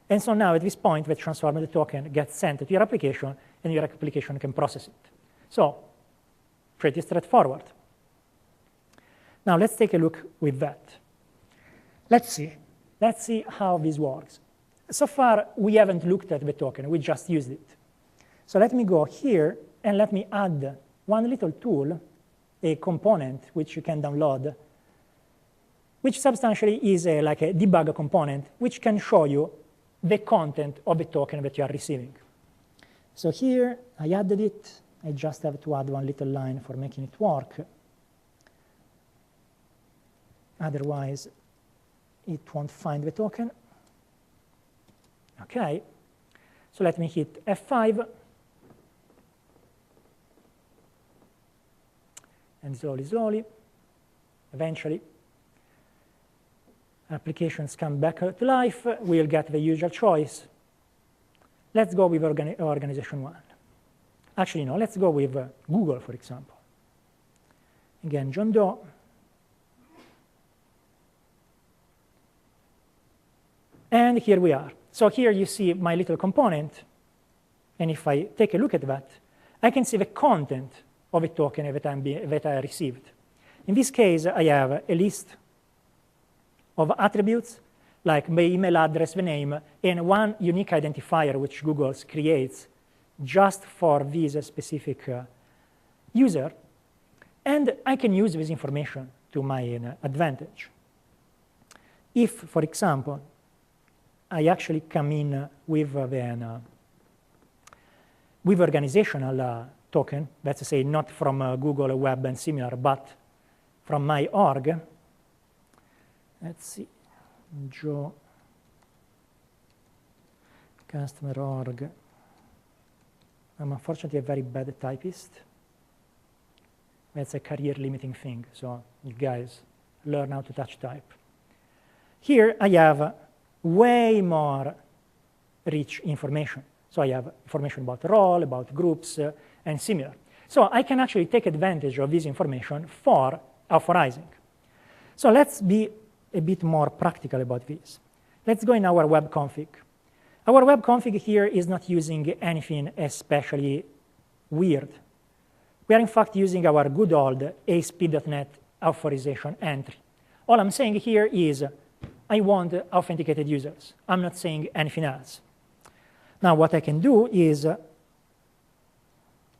And so now at this point, the transformed token gets sent to your application, and your application can process it. So pretty straightforward. Now let's take a look with that. Let's see how this works. So far, we haven't looked at the token. We just used it. So let me go here, and let me add one little tool, a component which you can download, which substantially is like a debug component, which can show you the content of the token that you are receiving. So here, I added it. I just have to add one little line for making it work. Otherwise, it won't find the token. OK. So let me hit F5. And slowly, eventually, applications come back to life. We'll get the usual choice. Let's go with organization 1. Actually, no, let's go with Google, for example. Again, John Doe. And here we are. So here you see my little component. And if I take a look at that, I can see the content of a token that I received. In this case, I have a list of attributes, like my email address, the name, and one unique identifier which Google creates just for this specific user. And I can use this information to my advantage. If, for example, I actually come in with organizational token, let's say not from Google Web and similar, but from my org. Let's see, Joe, customer org. I'm unfortunately a very bad typist. That's a career limiting thing, so you guys learn how to touch type. Here I have way more rich information. So I have information about role, about groups, and similar. So I can actually take advantage of this information for authorizing. So let's be a bit more practical about this. Let's go in our web config. Our web config here is not using anything especially weird. We are in fact using our good old ASP.NET authorization entry. All I'm saying here is I want authenticated users. I'm not saying anything else. Now what I can do is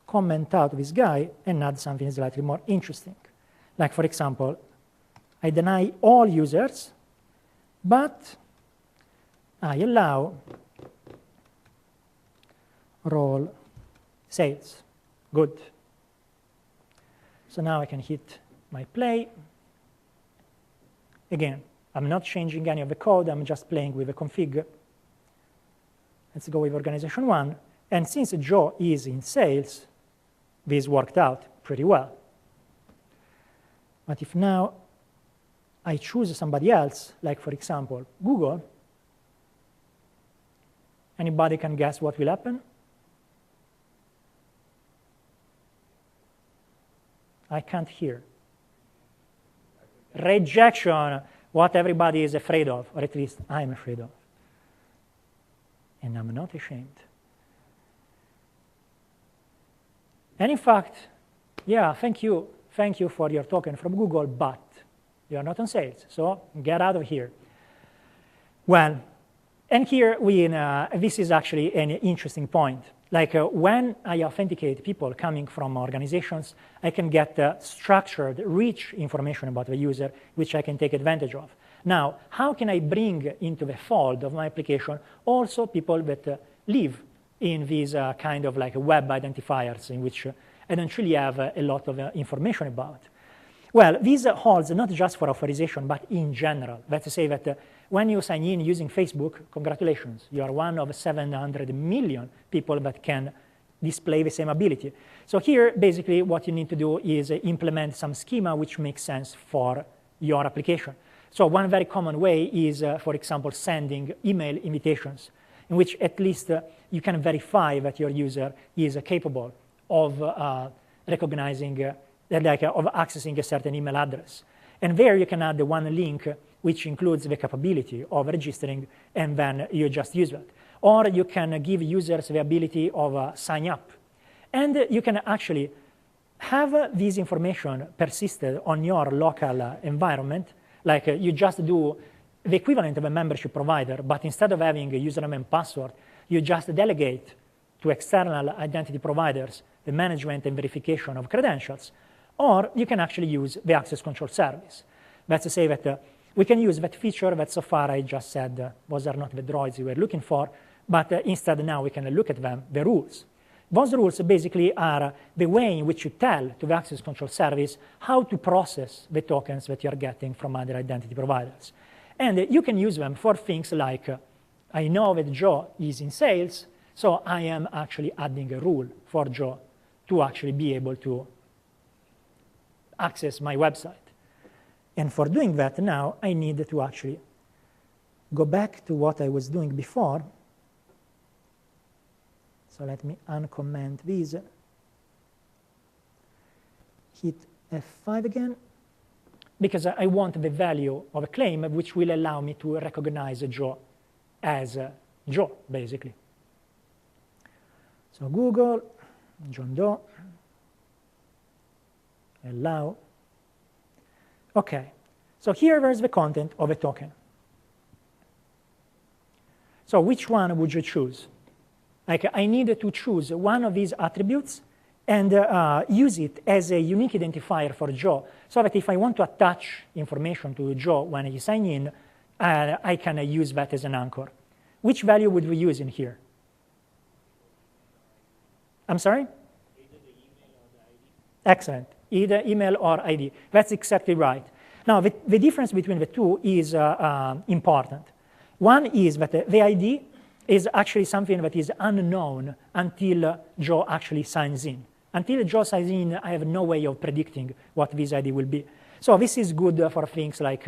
comment out this guy and add something slightly more interesting. Like, for example, I deny all users, but I allow role sales. Good. So now I can hit my play. Again, I'm not changing any of the code. I'm just playing with the config. Let's go with organization 1. And since Joe is in sales, this worked out pretty well. But if now I choose somebody else, like, for example, Google, anybody can guess what will happen? I can't hear. Rejection, what everybody is afraid of, or at least I'm afraid of. And I'm not ashamed. And in fact, yeah, thank you for your token from Google, but you are not on sales, so get out of here. Well, and here this is actually an interesting point. Like when I authenticate people coming from organizations, I can get structured, rich information about the user, which I can take advantage of. Now, how can I bring into the fold of my application also people that live in these kind of like web identifiers in which I don't really have a lot of information about? Well, this holds not just for authorization, but in general. Let's say that when you sign in using Facebook, congratulations, you are one of 700 million people that can display the same ability. So here, basically, what you need to do is implement some schema which makes sense for your application. So one very common way is, for example, sending email invitations, in which at least you can verify that your user is capable of recognizing, of accessing a certain email address. And there you can add the one link which includes the capability of registering, and then you just use that. Or you can give users the ability of sign up. And you can actually have this information persisted on your local environment, like you just do the equivalent of a membership provider, but instead of having a username and password, you just delegate to external identity providers the management and verification of credentials, or you can actually use the access control service. Let's say that we can use that feature that so far I just said those are not the droids we were looking for, but instead now we can look at them, the rules. Those rules basically are the way in which you tell to the access control service how to process the tokens that you're getting from other identity providers. And you can use them for things like, I know that Joe is in sales, so I am actually adding a rule for Joe to actually be able to access my website. And for doing that now, I need to actually go back to what I was doing before. So let me uncomment these. Hit F5 again, because I want the value of a claim which will allow me to recognize Joe as Joe, basically. So Google, John Doe, allow. Okay, so here's the content of a token. So which one would you choose? Like I need to choose one of these attributes and use it as a unique identifier for Joe, so that if I want to attach information to Joe when he signs in, I can use that as an anchor. Which value would we use in here? I'm sorry? Either the email or the ID. Excellent. Either email or ID. That's exactly right. Now, the difference between the two is important. One is that the ID is actually something that is unknown until Joe actually signs in. Until Joe signs in, I have no way of predicting what this ID will be. So this is good for things like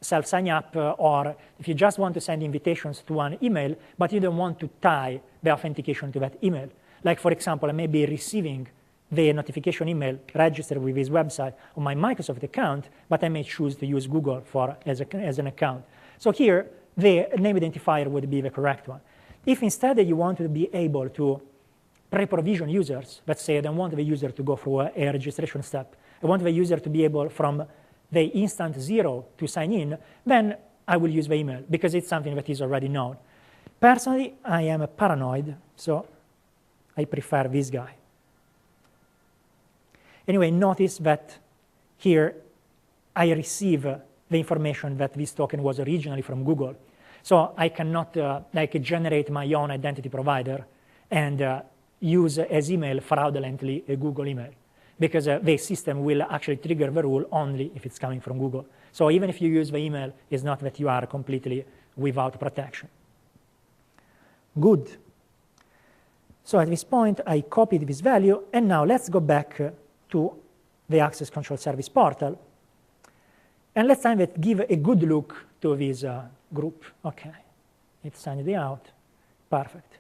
self-sign up, or if you just want to send invitations to one email, but you don't want to tie the authentication to that email. Like, for example, I may be receiving the notification email registered with this website on my Microsoft account, but I may choose to use Google as an account. So here, the name identifier would be the correct one. If instead you want to be able to pre-provision users, let's say I don't want the user to go through a registration step, I want the user to be able from the instant 0 to sign in, then I will use the email because it's something that is already known. Personally, I am paranoid, so I prefer this guy. Anyway, notice that here I receive the information that this token was originally from Google. So I cannot generate my own identity provider and use as email fraudulently a Google email, because the system will actually trigger the rule only if it's coming from Google. So even if you use the email, it's not that you are completely without protection. Good. So at this point, I copied this value, and now let's go back to the Access Control Service portal. And let's give a good look to this group. Okay, it's signed out. Perfect.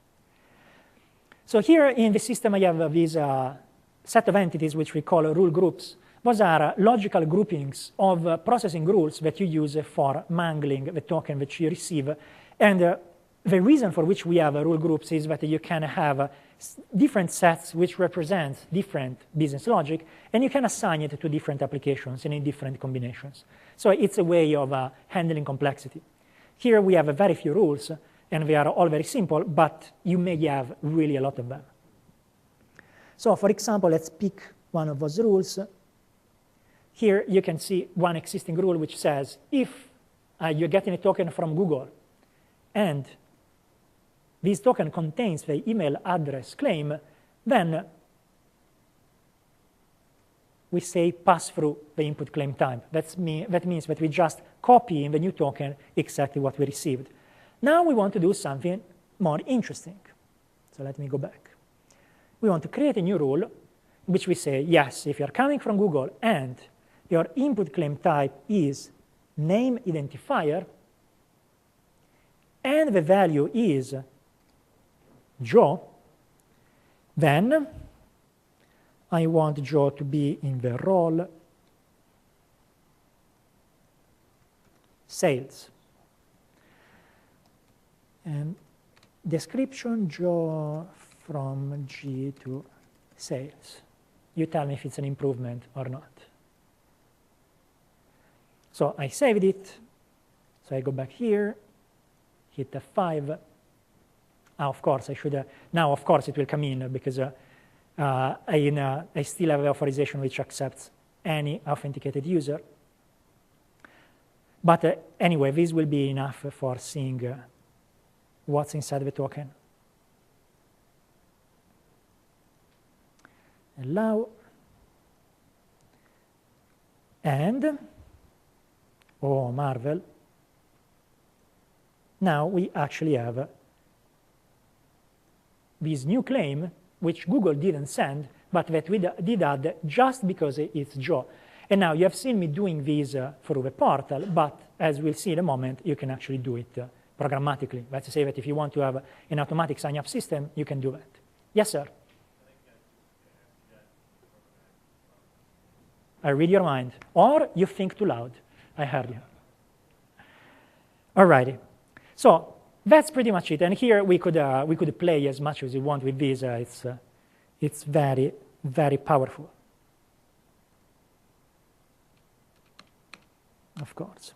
So here in the system, I have this set of entities which we call rule groups. Those are logical groupings of processing rules that you use for mangling the token that you receive. And the reason for which we have rule groups is that you can have different sets which represent different business logic, and you can assign it to different applications and in different combinations. So it's a way of handling complexity. Here we have very few rules, and they are all very simple, but you may have really a lot of them. So for example, let's pick one of those rules. Here you can see one existing rule which says if you're getting a token from Google and this token contains the email address claim, then we say pass through the input claim type. That means that we just copy in the new token exactly what we received. Now we want to do something more interesting. So let me go back. We want to create a new rule in which we say, yes, if you're coming from Google and your input claim type is name identifier, and the value is Joe, then I want Joe to be in the role sales. And description, Joe from G to sales. you tell me if it's an improvement or not. So I saved it. So I go back here, hit F5. Of course, I should, now of course it will come in because I still have authorization which accepts any authenticated user. But anyway, this will be enough for seeing what's inside the token. Allow. And, oh, marvel, now we actually have this new claim, which Google didn't send, but that we did add just because it's Joe. And now you have seen me doing this through the portal, but as we'll see in a moment, you can actually do it programmatically. Let's say that if you want to have an automatic sign-up system, you can do that. Yes, sir? I read your mind. Or you think too loud. I heard you. All righty. So that's pretty much it. And here we could play as much as you want with this. It's very, very powerful. Of course.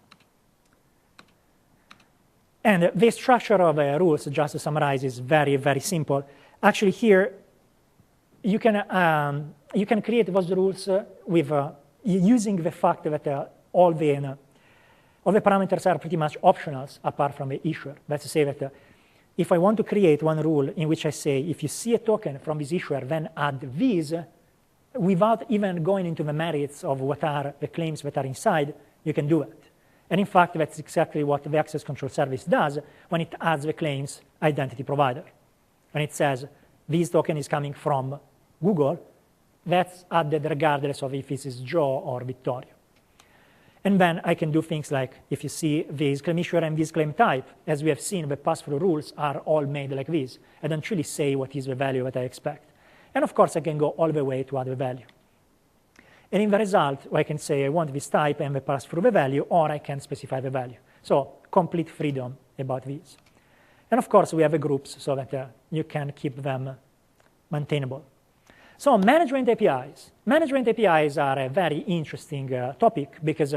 And the structure of rules, just to summarize, is very, very simple. Actually, here you can create those rules with using the fact that all the parameters are pretty much optionals apart from the issuer. Let's say that if I want to create one rule in which I say, if you see a token from this issuer, then add these, without even going into the merits of what are the claims that are inside, you can do it. And in fact, that's exactly what the access control service does when it adds the claims identity provider. When it says, this token is coming from Google, that's added regardless of if this is Joe or Vittorio. And then I can do things like, if you see this claim issuer and this claim type, as we have seen, the pass-through rules are all made like this. I don't really say what is the value that I expect. And of course, I can go all the way to add the value. And in the result, I can say I want this type and the pass-through the value, or I can specify the value. So complete freedom about this. And of course, we have the groups so that you can keep them maintainable. So management APIs. Management APIs are a very interesting topic because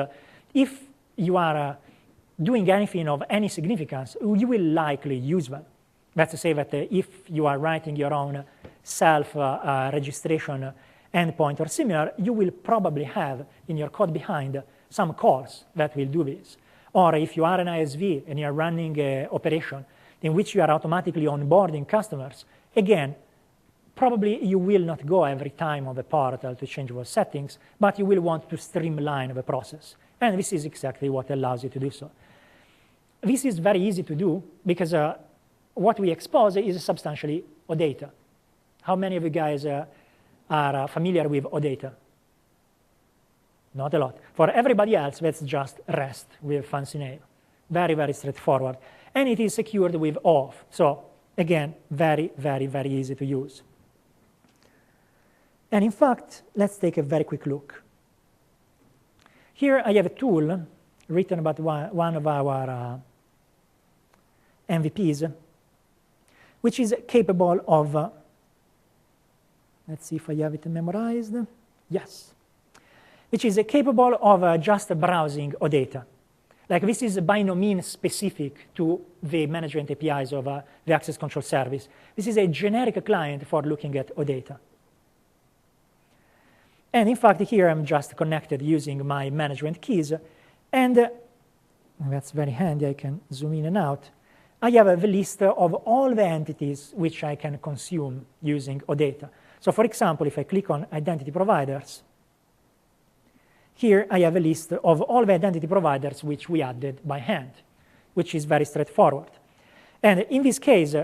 if you are doing anything of any significance, you will likely use them. That's to say that if you are writing your own self-registration endpoint or similar, you will probably have in your code behind some calls that will do this. Or if you are an ISV and you're running an operation in which you are automatically onboarding customers, again, probably you will not go every time on the portal to change those settings, but you will want to streamline the process. And this is exactly what allows you to do so. This is very easy to do because what we expose is substantially OData. How many of you guys are familiar with OData? Not a lot. For everybody else, that's just REST with a fancy name. Very, very straightforward. And it is secured with OAuth. So again, very, very, very easy to use. And in fact, let's take a very quick look. Here I have a tool written by one of our MVPs, which is capable of, let's see if I have it memorized. Yes. Which is capable of just browsing OData. Like this is by no means specific to the management APIs of the access control service. This is a generic client for looking at OData. And in fact, here I'm just connected using my management keys. And that's very handy. I can zoom in and out. I have the list of all the entities which I can consume using OData. So for example, if I click on identity providers, here I have a list of all the identity providers which we added by hand, which is very straightforward. And in this case,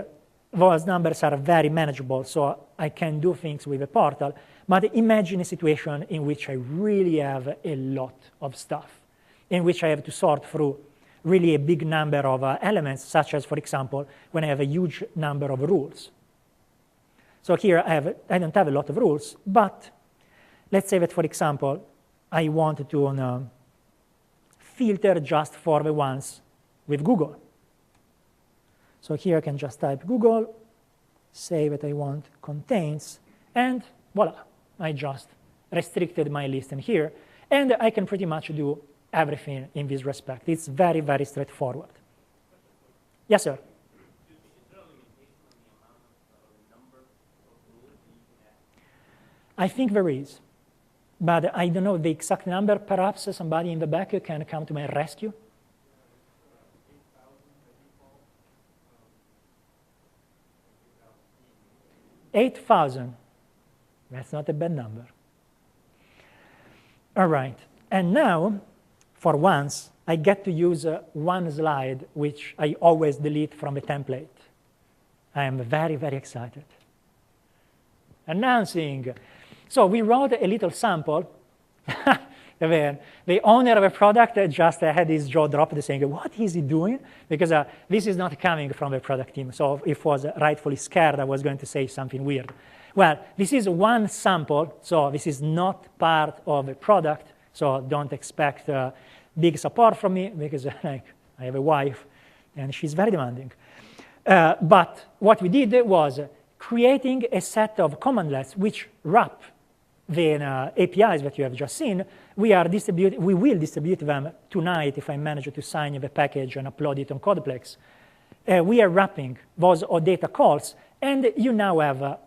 those numbers are very manageable, so I can do things with the portal. But imagine a situation in which I really have a lot of stuff, in which I have to sort through really a big number of elements, such as, for example, when I have a huge number of rules. So here I don't have a lot of rules, but let's say that, for example, I want to filter just for the ones with Google. So here I can just type Google, say that I want contains, and voila, I just restricted my list in here, and I can pretty much do everything in this respect. It's very, very straightforward. Yes, sir? I think there is, but I don't know the exact number. Perhaps somebody in the back can come to my rescue. 8,000. That's not a bad number. All right, and now, for once, I get to use one slide which I always delete from the template. I am very, very excited. Announcing. So we wrote a little sample. The owner of a product just had his jaw dropped saying, what is he doing? Because this is not coming from the product team. So if he was rightfully scared, I was going to say something weird. Well, this is one sample, so this is not part of a product, so don't expect big support from me, because I have a wife, and she's very demanding. But what we did was creating a set of commandlets which wrap the APIs that you have just seen. We will distribute them tonight if I manage to sign the package and upload it on Codeplex. We are wrapping those OData calls, and you now have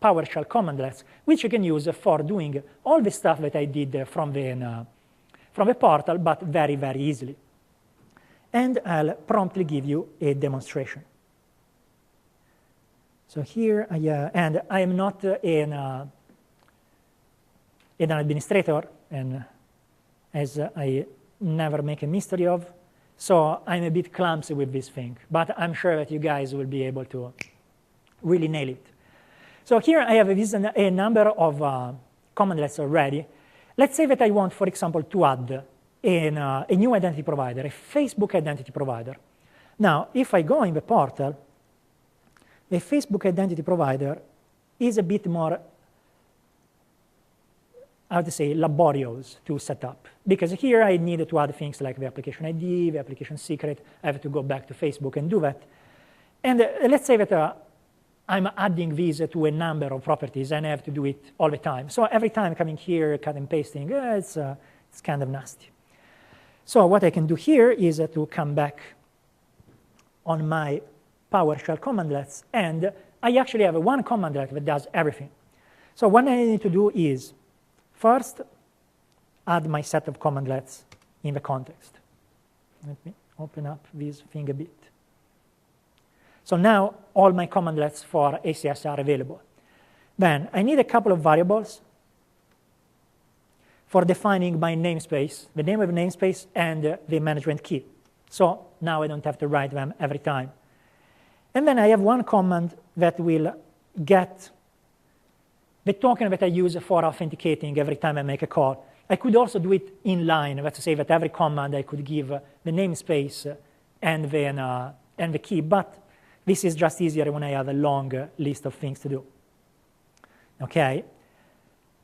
PowerShell commandlets, which you can use for doing all the stuff that I did from the portal, but very, very easily. And I'll promptly give you a demonstration. So here and I am not an administrator, and as I never make a mystery of, so I'm a bit clumsy with this thing, but I'm sure that you guys will be able to really nail it. So here I have a number of commandlets already. Let's say that I want, for example, to add a new identity provider, a Facebook identity provider. Now, if I go in the portal, the Facebook identity provider is a bit more, how to say, laborious to set up. Because here I need to add things like the application ID, the application secret. I have to go back to Facebook and do that. And let's say that I'm adding these to a number of properties, and I have to do it all the time. So every time coming here, cut and pasting, it's kind of nasty. So what I can do here is to come back on my PowerShell commandlets, and I actually have one commandlet that does everything. So what I need to do is first add my set of commandlets in the context. Let me open up this thing a bit. So now all my commandlets for ACS are available. Then I need a couple of variables for defining my namespace, the name of the namespace, and the management key. So now I don't have to write them every time. And then I have one command that will get the token that I use for authenticating every time I make a call. I could also do it inline. Let's say that every command I could give the namespace and the key, but this is just easier when I have a long list of things to do. Okay,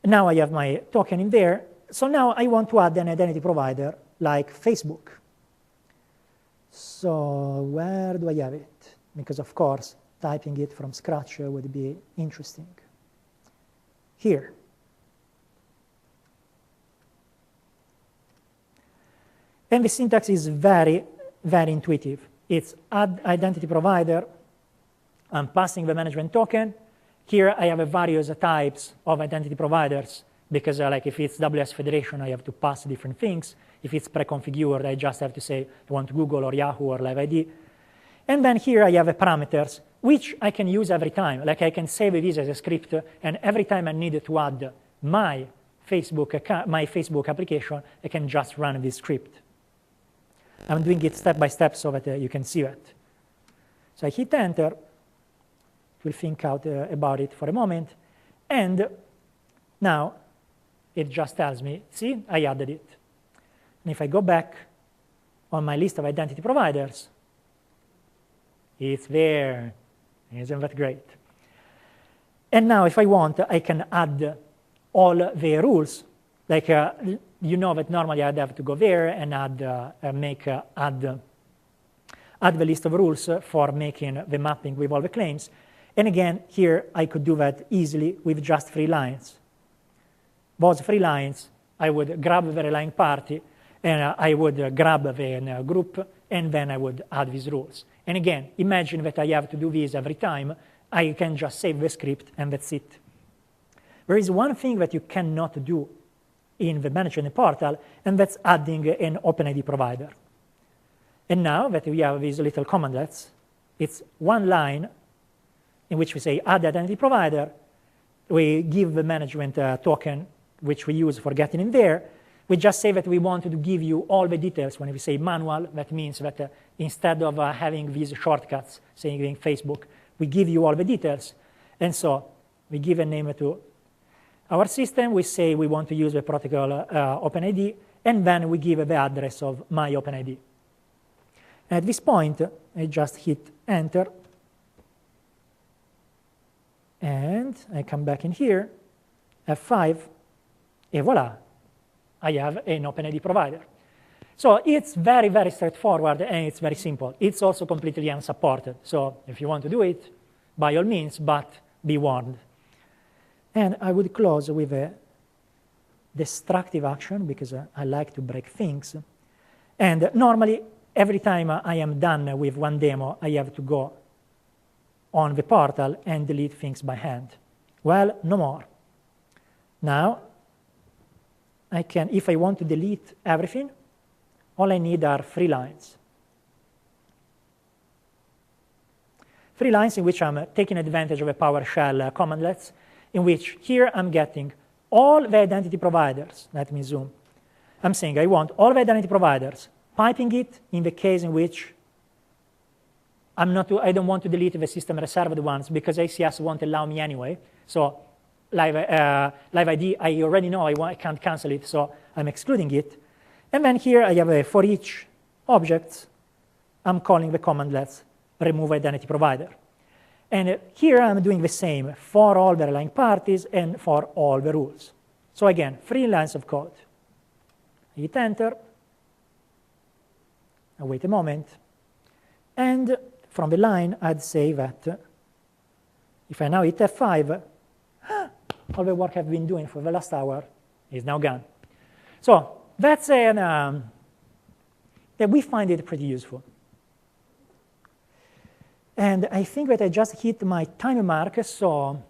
now I have my token in there. So now I want to add an identity provider like Facebook. So where do I have it? Because of course, typing it from scratch would be interesting. Here. And the syntax is very, very intuitive. It's add identity provider. I'm passing the management token. Here I have various types of identity providers, because like if it's WS Federation, I have to pass different things. If it's pre-configured, I just have to say I want Google or Yahoo or Live ID. And then here I have parameters, which I can use every time. Like I can save this as a script, and every time I need to add my Facebook application, I can just run this script. I'm doing it step by step so that you can see it. So I hit enter. We'll think out about it for a moment. And now it just tells me, see, I added it. And if I go back on my list of identity providers, it's there. Isn't that great? And now if I want, I can add all the rules. Like you know that normally I'd have to go there and add the list of rules for making the mapping with all the claims. And again, here I could do that easily with just 3 lines. those 3 lines, I would grab the relying party, and I would grab the group, and then I would add these rules. And again, imagine that I have to do this every time. I can just save the script, and that's it. There is one thing that you cannot do in the management portal, and that's adding an OpenID provider. And now that we have these little commandlets, it's 1 line in which we say add identity provider. We give the management token, which we use for getting in there. We just say that we want to give you all the details. When we say manual, that means that instead of having these shortcuts saying Facebook, we give you all the details. And so we give a name to our system. We say we want to use the protocol OpenID, and then we give the address of my OpenID. At this point, I just hit Enter, and I come back in here, F5, and voila, I have an OpenID provider. So it's very, very straightforward, and it's very simple. It's also completely unsupported. So if you want to do it, by all means, but be warned. And I would close with a destructive action, because I like to break things. And normally, every time I am done with one demo, I have to go on the portal and delete things by hand. Well, no more. Now, I can, if I want to delete everything, all I need are 3 lines. 3 lines in which I'm taking advantage of a PowerShell commandlets, in which here I'm getting all the identity providers. Let me zoom. I'm saying I want all the identity providers, piping it in the case in which I don't want to delete the system reserved ones, because ACS won't allow me anyway. So live ID, I already know I can't cancel it, so I'm excluding it. And then here I have for each object, I'm calling the commandlets remove identity provider. And here I'm doing the same for all the relying parties and for all the rules. So again, 3 lines of code. I hit Enter. I wait a moment. And from the line, I'd say that if I now hit F5, all the work I've been doing for the last hour is now gone. So that's that we find it pretty useful. And I think that I just hit my time mark. So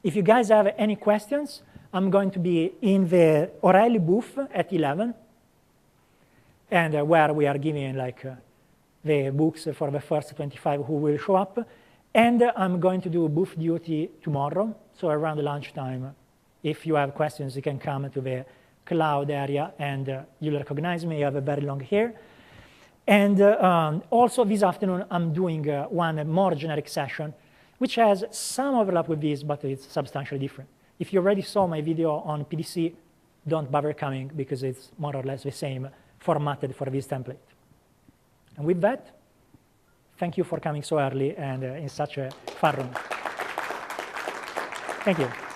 if you guys have any questions, I'm going to be in the O'Reilly booth at 11, and where we are giving the books for the first 25 who will show up. And I'm going to do booth duty tomorrow, so around lunchtime. If you have questions, you can come to the cloud area, and you'll recognize me. I have a very long hair. And also this afternoon, I'm doing one more generic session, which has some overlap with this, but it's substantially different. If you already saw my video on PDC, don't bother coming, because it's more or less the same, formatted for this template. And with that, thank you for coming so early and in such a fun room. Thank you.